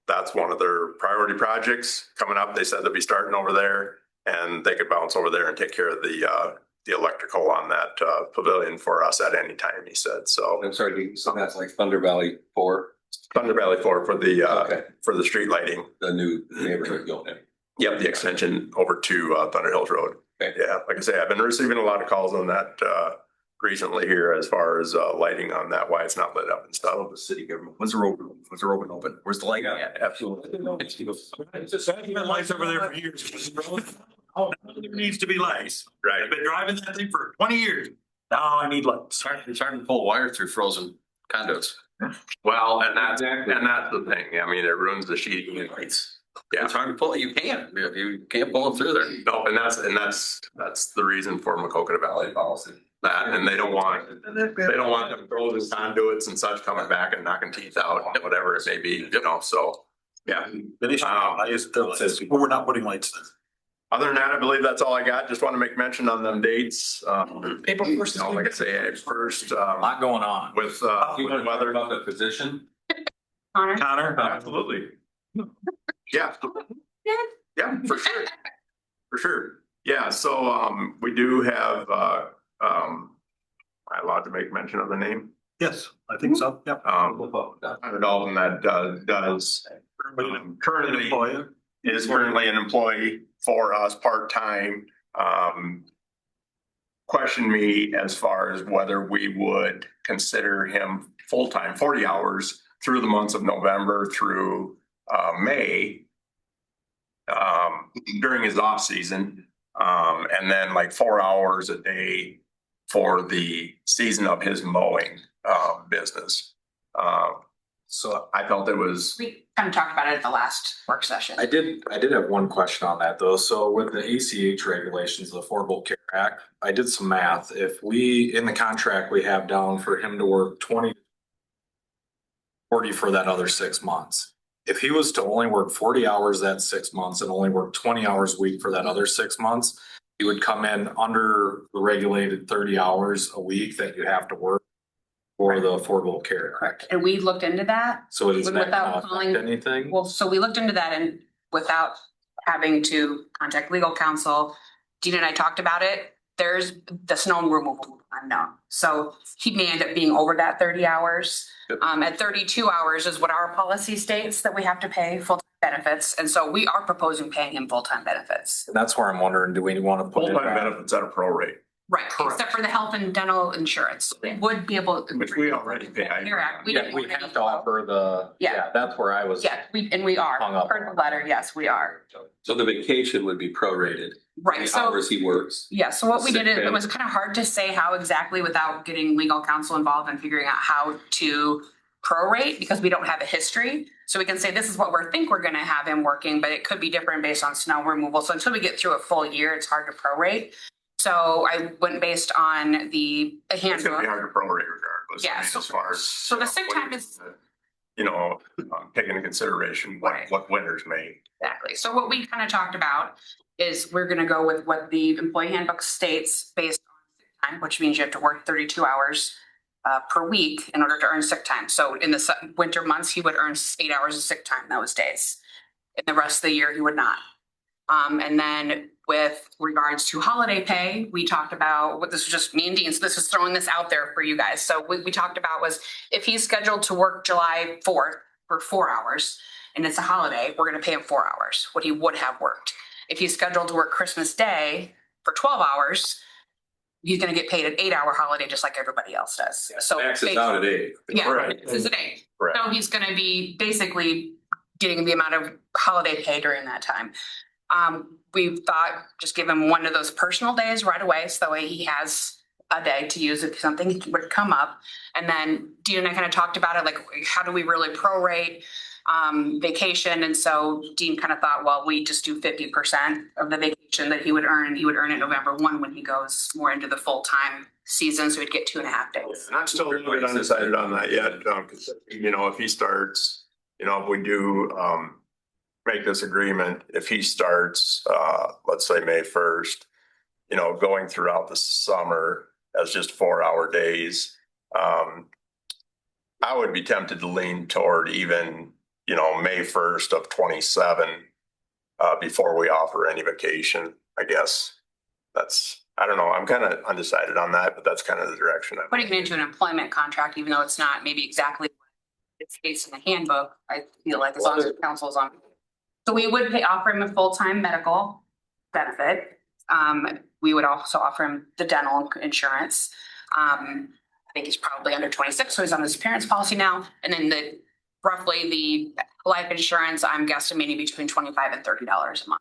that's one of their priority projects coming up. They said they'll be starting over there, and they could bounce over there and take care of the electrical on that pavilion for us at any time, he said. So I'm sorry, so that's like Thunder Valley 4, Thunder Valley 4 for the street lighting. the new neighborhood building. Yep, the extension over to Thunder Hills Road. Okay. Yeah, like I say, I've been receiving a lot of calls on that recently here as far as lighting on that, why it's not lit up and stuff. The city government. When's the road open? Where's the light? Yeah, absolutely. It's just been lights over there for years. Oh, there needs to be lights. Right. I've been driving that thing for 20 years. Now I need lights. It's hard to pull wire through frozen conduits. Well, and that's the thing. I mean, it ruins the sheeting and lights. Yeah. It's hard to pull. You can't pull them through there. No, and that's the reason for Macocata Valley policy. That, and they don't want them frozen conduits and such coming back and knocking teeth out, whatever it may be, so, yeah. We're not putting lights there. Other than that, I believe that's all I got. Just want to make mention on them dates. April 1st. Like I say, first, A lot going on. with You want to talk weather. about the position? Connor? Absolutely. Yeah. Yeah, for sure. For sure. Yeah, so we do have am I allowed to make mention of the name? Yes, I think so. Yep. Hunter Dalton that does currently is currently an employee for us part-time. Questioned me as far as whether we would consider him full-time, 40 hours through the months of November through May during his off season. And then like 4 hours a day for the season of his mowing business. So I felt it was. We kind of talked about it at the last work session. I did have one question on that though. So with the ACH regulations, the Affordable Care Act, I did some math. If in the contract, we have down for him to work 40 for that other 6 months. If he was to only work 40 hours that 6 months and only work 20 hours a week for that other 6 months, he would come in under the regulated 30 hours a week that you have to work for the Affordable Care Act. Correct. And we looked into that. So it's not Without gonna calling- affect anything? Well, so we looked into that and without having to contact legal counsel, Dean and I talked about it. There's the snow removal unknown. So he may end up being over that 30 hours. At 32 hours is what our policy states that we have to pay full-time benefits. And so we are proposing paying him full-time benefits. And that's where I'm wondering, do we want to put it Full-time back? benefits at a pro rate. Right, except for the health and dental insurance. We would be able. Which we already pay. We Yeah, didn't we want have to offer the, yeah, that's where I was. Yeah, we are. Hung up Per the letter, yes, we are. So the vacation would be prorated. Right, The so. hours he works. Yeah, so what we Sick did is, pay. it was kind of hard to say how exactly without getting legal counsel involved and figuring out how to prorate because we don't have a history. So we can say this is what think we're gonna have him working, but it could be different based on snow removal. So until we get through a full year, it's hard to prorate. So I went based on the It's gonna be handbook. hard to prorate regardless. Yeah, I mean, so- as far as. so the sick time is- Take into consideration Right. what winters may. Exactly. So what we kind of talked about is we're gonna go with what the employee handbook states based on sick time, which means you have to work 32 hours per week in order to earn sick time. So in the winter months, he would earn 8 hours of sick time those days. In the rest of the year, he would not. And then with regards to holiday pay, we talked about what this was just me and Dean. So this is throwing this out there for you guys. So what we talked about was if he's scheduled to work July 4th for 4 hours and it's a holiday, we're going to pay him 4 hours, what he would have worked. If he's scheduled to work Christmas Day for 12 hours, he's going to get paid an 8-hour holiday just like everybody else does. So Maxes out at 8. yeah, Right. this is a day. Correct. So he's going to be basically getting the amount of holiday pay during that time. We thought just give him one of those personal days right away. So that way he has a day to use if something would come up. And then Dean and I kind of talked about it, like how do we really prorate vacation? And so Dean kind of thought, well, we just do 50% of the vacation that he would earn. He would earn it November 1 when he goes more into the full-time season. So he'd get 2.5 days. And I'm still a little bit undecided on that yet, because, if he starts, if we do, make this agreement, if he starts, let's say May 1st, going throughout the summer as just 4-hour days, I would be tempted to lean toward even, May 1st of 27, before we offer any vacation, I guess. I don't know, I'm kind of undecided on that, but that's kind of the direction I'm. Putting it into an employment contract, even though it's not maybe exactly what it's based in the handbook, I feel like as long as the council is on. So we would offer him a full-time medical benefit. We would also offer him the dental insurance. I think he's probably under 26, so he's on his parents' policy now. And then roughly the life insurance, I'm guesstimating between $25 and $30 a month.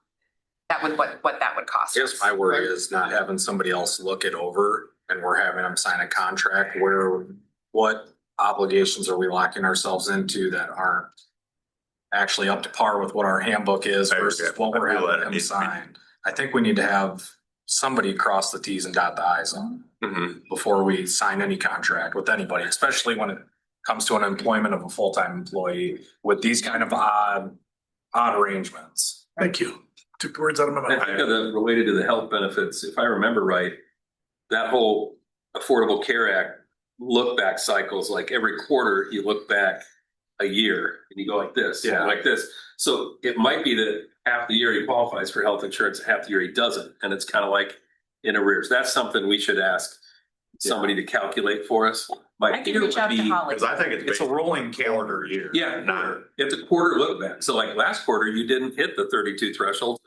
That would what that would cost I guess us. my worry is not having somebody else look it over and we're having them sign a contract where what obligations are we locking ourselves into that aren't actually up to par with what our handbook is versus what we're having them sign. I think we need to have somebody cross the T's and dot the I's on before we sign any contract with anybody, especially when it comes to an employment of a full-time employee with these kind of odd arrangements. Thank you. Took the words out of my I mouth. think of the related to the health benefits, if I remember right, that whole Affordable Care Act look back cycles, like every quarter you look back a year and you go like this, like this. So it might be that half the year he qualifies for health insurance, half the year he doesn't. And it's kind of like in arrears. That's something we should ask somebody to calculate for us. I can reach out to Holly. Because I think It's a rolling calendar year. Yeah, it's a quarter look back. So like last quarter, you didn't hit the 32 threshold.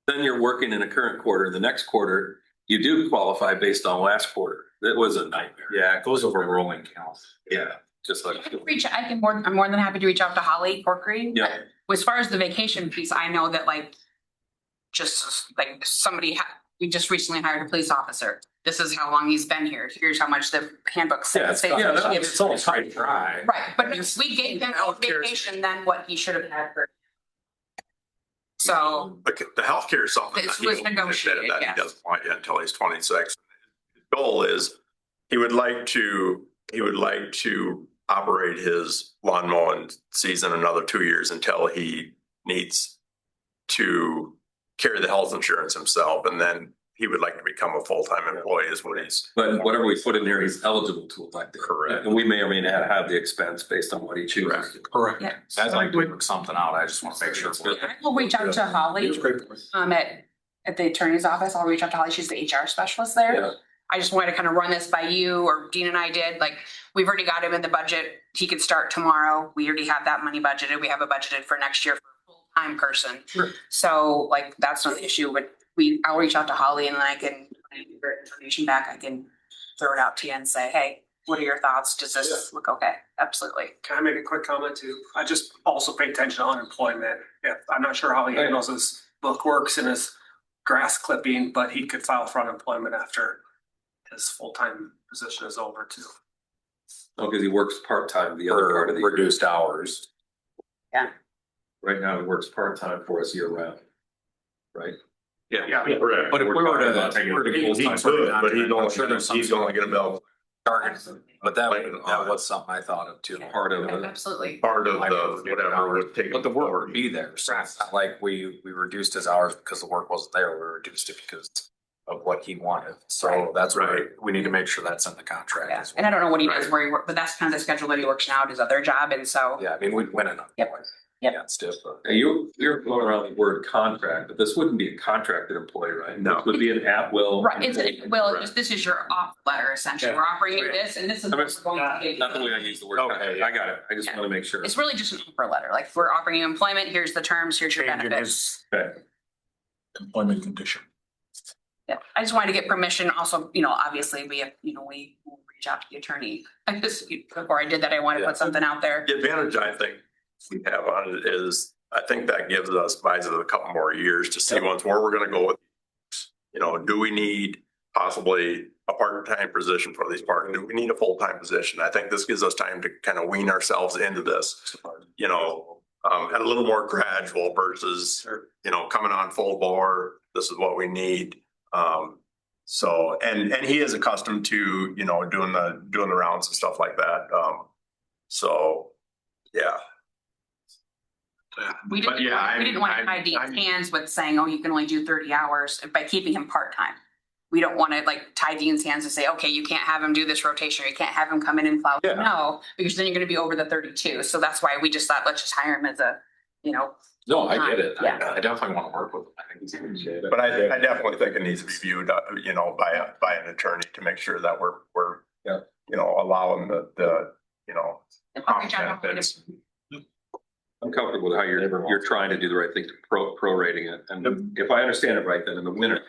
Then you're working in a current quarter. The next quarter, you do qualify based on last quarter. It was a nightmare. Yeah, it goes over a rolling count. Yeah, just like. I'm more than happy to reach out to Holly Corkery. Yeah. As far as the vacation piece, I know that just like we just recently hired a police officer. This is how long he's been here. Here's how much the handbook says. It's all try to try. Right, but we gave him more vacation than what he should have had for. So. But the healthcare is something This that he was won't negotiated, admit that yes. he doesn't want yet until he's 26. His goal is he would like to operate his lawn mowing season another 2 years until he needs to carry the health insurance himself, and then he would like to become a full-time employee is what he's. But whatever we put in there, he's eligible to elect it. Correct. And we may or may not have the expense based on what he chooses. Correct. Yeah. I'd like to work something out. I just want to make sure. I will reach out to Holly, at the attorney's office. I'll reach out to Holly. She's the HR specialist there. Yeah. I just wanted to kind of run this by you, or Dean and I did. Like, we've already got him in the budget. He could start tomorrow. We already have that money budgeted. We have it budgeted for next year for a full-time person. Sure. So that's not the issue, but I'll reach out to Holly and then I can information back, I can throw it out to you and say, hey, what are your thoughts? Does this look okay? Absolutely. Can I make a quick comment too? I just also pay attention to unemployment. Yeah, I'm not sure how he handles his book works and his grass clipping, but he could file for unemployment after his full-time position is over too. Oh, because he works part-time the other part of the year. Reduced hours. Yeah. Right now, he works part-time for us year round. Right? Yeah. Correct. But if we were to, He could, but he's only gonna bill but that was something I thought of too. Part of it. Absolutely. part of the whatever would take. But the work would be there, so it's not like we reduced his hours because the work wasn't there, we reduced it because of what he wanted, so that's why we need to make sure that's in the contract Yeah. as well. And I don't know what he does where he works, but that's kind of the schedule that he works now at his other job. And so. Yeah, I mean, we'd win it. Yep. Yep. Yeah, stiff, but. Now, you're going around the word contract, but this wouldn't be a contracted employee, right? No. This would be an at-will. Right, this is your off letter essentially. We're offering you this and this is what we're going to give you. Not the way I use the word. Okay. I got it. I just want to make sure. It's really just an offer letter. Like we're offering you employment, here's the terms, here's your Changing benefits. Okay. Employment condition. Yeah, I just wanted to get permission. Also, obviously we have, we will reach out to the attorney. I just, before I did that, I wanted to put something out there. The advantage I think we have on it is, I think that buys us a couple more years to see once where we're gonna go with. Do we need possibly a part-time position for these parks? Do we need a full-time position? I think this gives us time to kind of wean ourselves into this, at a little more gradual versus, coming on full bore. This is what we need. So, and he is accustomed to, doing the rounds and stuff like that. So, yeah. We didn't want to tie Dean's hands with saying, oh, you can only do 30 hours by keeping him part-time. We don't want to tie Dean's hands and say, okay, you can't have him do this rotation, or you can't have him come in and plow. Yeah. No, because then you're going to be over the 32. So that's why we just thought, let's just hire him as a, No, I get it. Yeah. I definitely want to work with him. I think he's a good kid. But I definitely think it needs to be viewed, by an attorney to make sure that we're, allowing the benefits. I'm comfortable with how you're trying to do the right thing, prorating it. And if I understand it right, then in the winter,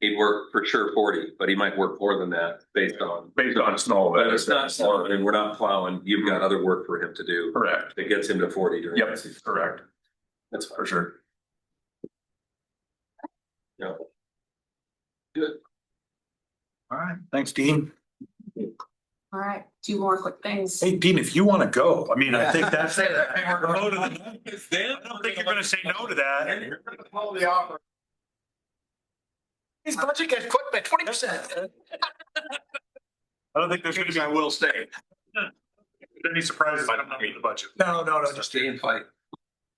he'd work for sure 40, but he might work more than that based on snow. But it's not snow and we're not plowing. You've got other work for him to do. Correct. That gets him to 40 during. Yep, the season. correct. That's fine. For sure. Yeah. Good. All right, thanks, Dean. all right, two more quick things. Hey, Dean, if you want to go, I mean, I think that's. Say that. I don't think you're gonna say no to that. His budget gets cut by 20%. I don't think there's gonna be. I will stay. Any surprises, I don't meet the budget. No, Just stay and fight.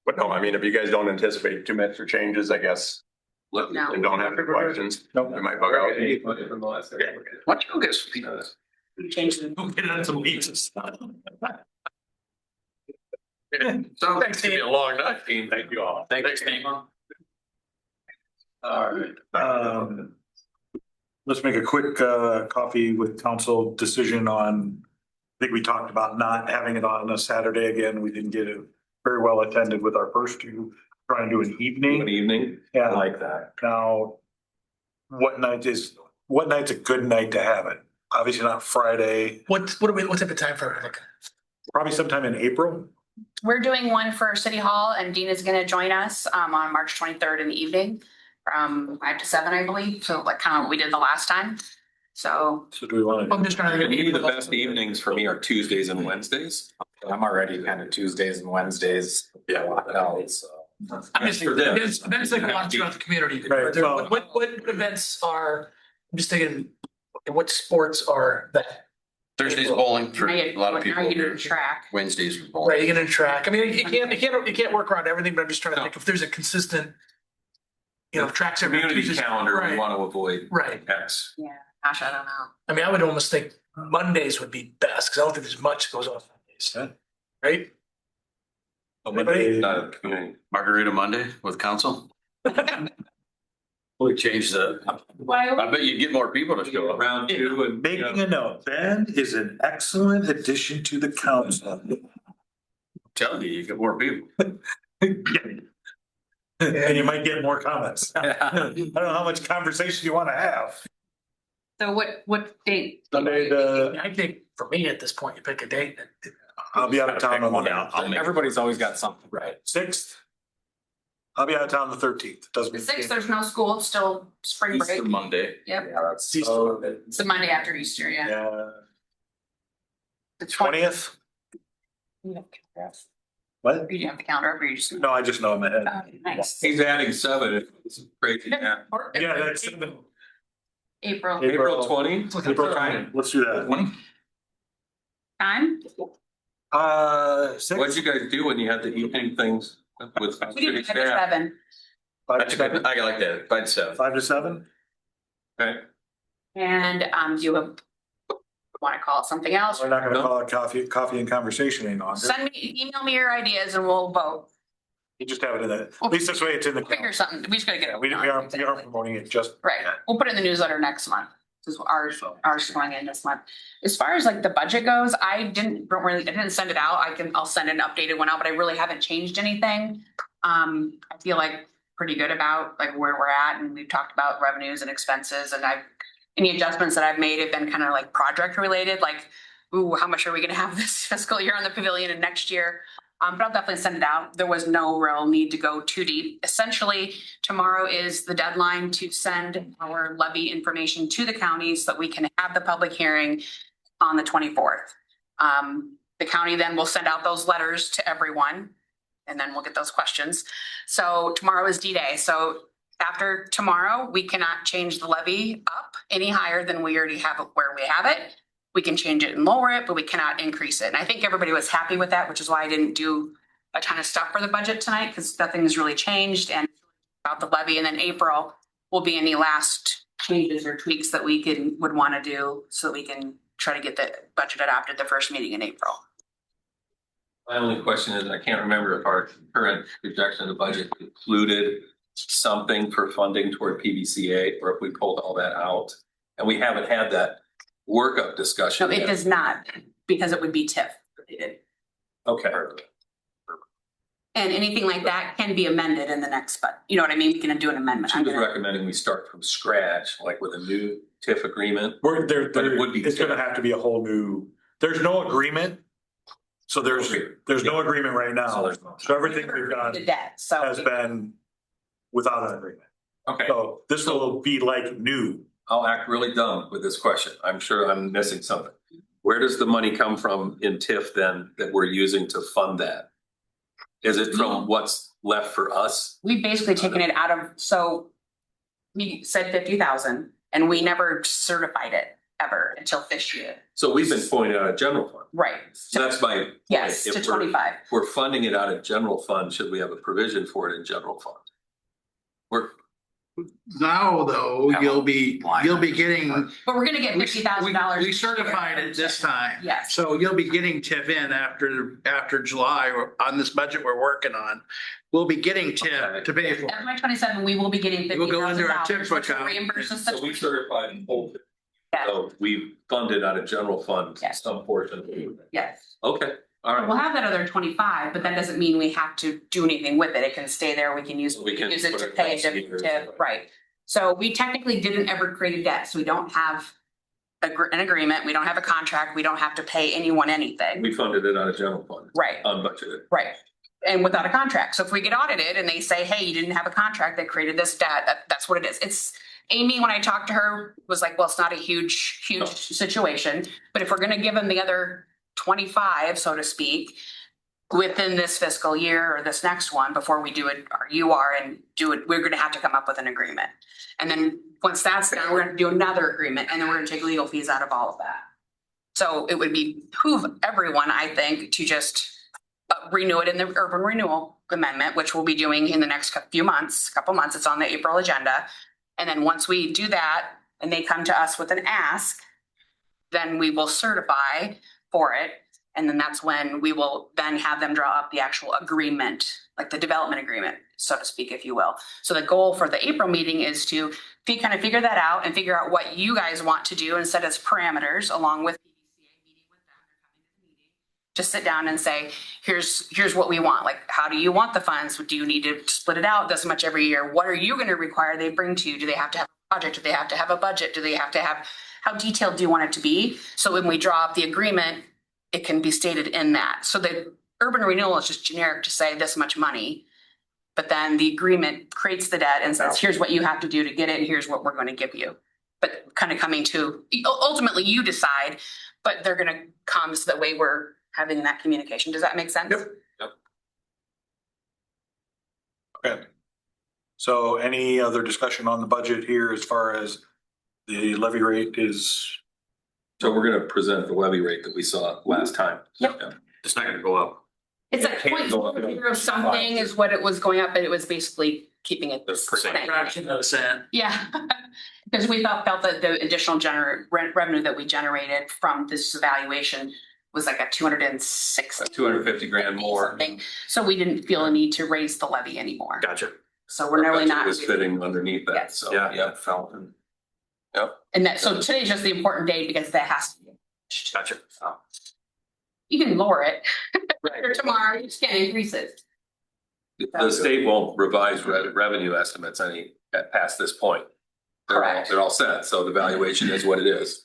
But no, I mean, if you guys don't anticipate too much for changes, I guess, Look, No. and don't have any questions, No. we might bug out. Why don't you go get some peanuts? Change the. We'll get on some meats and stuff. Sounds like it's gonna be a long night. Thank you all. Thanks, Steve. All right, let's make a quick, coffee with council decision on, I think we talked about not having it on a Saturday again. We didn't get it very well attended with our first two, trying to do an Good evening. evening. I Yeah, like that. now, what night's a good night to have it? Obviously not Friday, What type of time frame are we looking? probably sometime in April. We're doing one for City Hall and Dean is going to join us on March 23rd in the evening from 5 to 7, I believe. So kind of what we did the last time. So So do we want I'm just trying to For me, get. the best evenings for me are Tuesdays and Wednesdays. I'm already kind of Tuesdays and Wednesdays. Yeah. Else, I'm just, For them. there's events that go on throughout the community. Right, well- What events are, I'm just thinking, what sports are that? Thursday's bowling for now a lot of people. you do track. Wednesdays are bowling. Right, you get in track. I mean, you can't work around everything, but I'm just trying to think if there's a consistent, tracks every Community Tuesday. calendar, we Right, want to avoid right. X. Yeah, gosh, I don't know. I mean, I would almost think Mondays would be best, because I don't think there's much that goes on Mondays, right? Anybody? Not a community. Margarita Monday with council. We changed I bet you'd get more people to show up. Round two and. Making a note, Ben is an excellent addition to the council. Telling you, you get more people. And you might get more comments. I don't know how much conversation you want to have. So what date? Sunday, I think for me at this point, you pick a date. I'll be out of town on Everybody's always got something. Right. 6th. I'll be out of town the 13th. Doesn't The mean. 6th, there's no school, it's still spring break. Monday. Yep, That's. it's the Monday after Easter, yeah. Yeah. The 20th? You have calendar. What? You do have the calendar up, or you just. No, I just know in my head. Oh, nice. He's adding 7. It's crazy. Yeah. Yeah, that's April. April 20. April 20. Let's do that. Time? 6. What'd you guys do when you had the evening things with We did city it at staff? 7. 5 to 7. I like that, 5 to 7. 5 to 7. Okay. And do you want to call it something else? We're not gonna call it coffee and conversation any longer. Email me your ideas and we'll vote. You just have it in the, at least this way it's in the. We'll figure something. We just gotta get it. We aren't promoting it just. Right. We'll put it in the newsletter next month. This is ours is going in this month. As far as like the budget goes, I didn't send it out. I'll send an updated one out, but I really haven't changed anything. I feel like pretty good about like where we're at, and we've talked about revenues and expenses, and any adjustments that I've made have been kind of like project related, like, ooh, how much are we gonna have this fiscal year on the pavilion and next year? But I'll definitely send it out. There was no real need to go too deep. Essentially, tomorrow is the deadline to send our levy information to the county so that we can have the public hearing on the 24th. The county then will send out those letters to everyone, and then we'll get those questions. So tomorrow is D-Day. So after tomorrow, we cannot change the levy up any higher than we already have it where we have it. We can change it and lower it, but we cannot increase it. And I think everybody was happy with that, which is why I didn't do a ton of stuff for the budget tonight, because nothing has really changed and about the levy. And then April will be any last changes or tweaks that we would want to do so that we can try to get the budget adopted the first meeting in April. My only question is, I can't remember if our current projection of the budget included something for funding toward PBCA, or if we pulled all that out. And we haven't had that workup discussion. No, it yet. does not, because it would be TIF related. Okay. And anything like that can be amended in the next, but you know what I mean? We can do an amendment. She was recommending we start from scratch, like with a new TIF agreement. But it would be it's gonna have to be a whole new, there's no agreement. So there's no agreement right now. So everything we've done The debt, so. has been without an agreement. Okay. So this will be like new. I'll act really dumb with this question. I'm sure I'm missing something. Where does the money come from in TIF then that we're using to fund that? Is it from what's left for us? We've basically taken it out of, so we said 50,000 and we never certified it ever until this year. So we've been pulling it out of general fund. Right. So that's my point. Yes, If to we're- 25. if we're funding it out of general fund, should we have a provision for it in general fund? Now, though, you'll be getting. But we're gonna get $50,000. We certified it this time. Yes. So you'll be getting TIF in after July on this budget we're working on. We'll be getting TIF to pay for. FY 27, we will be getting We'll go into our $50,000. TIF which will account. reimburse us. So we certified and hold it. Yes. So we funded out of general fund Yes. some portion. Yes. Okay, all right. We'll have that other 25, but that doesn't mean we have to do anything with it. It can stay there. We can use We can it put to it pay a next year. different, right. So we technically didn't ever create a debt, so we don't have an agreement. We don't have a contract. We don't have to pay anyone anything. We funded it out of general fund. Right. Unbudgeted. Right. And without a contract. So if we get audited and they say, hey, you didn't have a contract that created this debt, that's what it is. It's Amy, when I talked to her, was like, well, it's not a huge situation, but if we're going to give them the other 25, so to speak, within this fiscal year or this next one, before we do it, or you are and do it, we're going to have to come up with an agreement. And then once that's done, we're going to do another agreement, and then we're going to take legal fees out of all of that. So it would behoove everyone, I think, to just renew it in the urban renewal amendment, which we'll be doing in the next couple months. It's on the April agenda. And then once we do that and they come to us with an ask, then we will certify for it. And then that's when we will then have them draw up the actual agreement, like the development agreement, so to speak, if you will. So the goal for the April meeting is to kind of figure that out and figure out what you guys want to do and set as parameters along with to sit down and say, here's what we want. Like, how do you want the funds? Do you need to split it out this much every year? What are you going to require they bring to you? Do they have to have project? Do they have to have a budget? Do they have to have, how detailed do you want it to be? So when we draw up the agreement, it can be stated in that. So the urban renewal is just generic to say this much money. But then the agreement creates the debt and says, here's what you have to do to get it, and here's what we're going to give you. But kind of coming to, ultimately you decide, but they're going to come so that way we're having that communication. Does that make sense? Yep. Okay. So any other discussion on the budget here as far as the levy rate is? So we're gonna present the levy rate that we saw last time. Yep. Yeah. It's not gonna go up. It's like .0 something is what it was going up, but it was basically keeping it the same. Fraction of a cent. Yeah, because we felt that the additional revenue that we generated from this evaluation was like a 260. 250 grand more. Something. So we didn't feel a need to raise the levy anymore. Gotcha. So we're really not. Was fitting underneath that, Yes. so. Yeah, that felt. Yep, And that, so today's just the important day because that has to be. gotcha. So you can lower it or tomorrow, you just can't increase it. The state won't revise revenue estimates past this point. Correct. They're all set, so the valuation is what it is.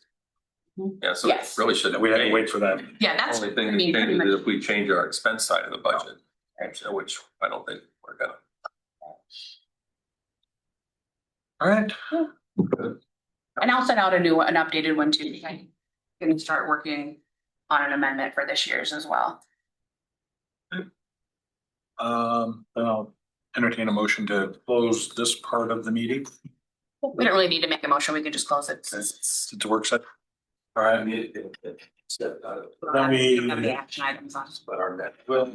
Yeah, so it Yes. really shouldn't. We had to wait for that. Yeah, that's. Only thing I that mean, pretty changes much- is if we change our expense side of the budget, which I don't think we're gonna. All right. And I'll send out an updated one too. I'm gonna start working on an amendment for this year's as well. Then I'll entertain a motion to close this part of the meeting. We don't really need to make a motion. We can just close it since it's. Since the work set. All right. Then we. Have the action items on. But our net. Well,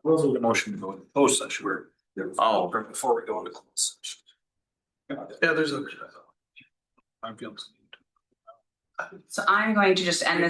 close the motion to go into closed session. Oh, before we go into closed session. Yeah, there's a. I feel. So I'm going to just end this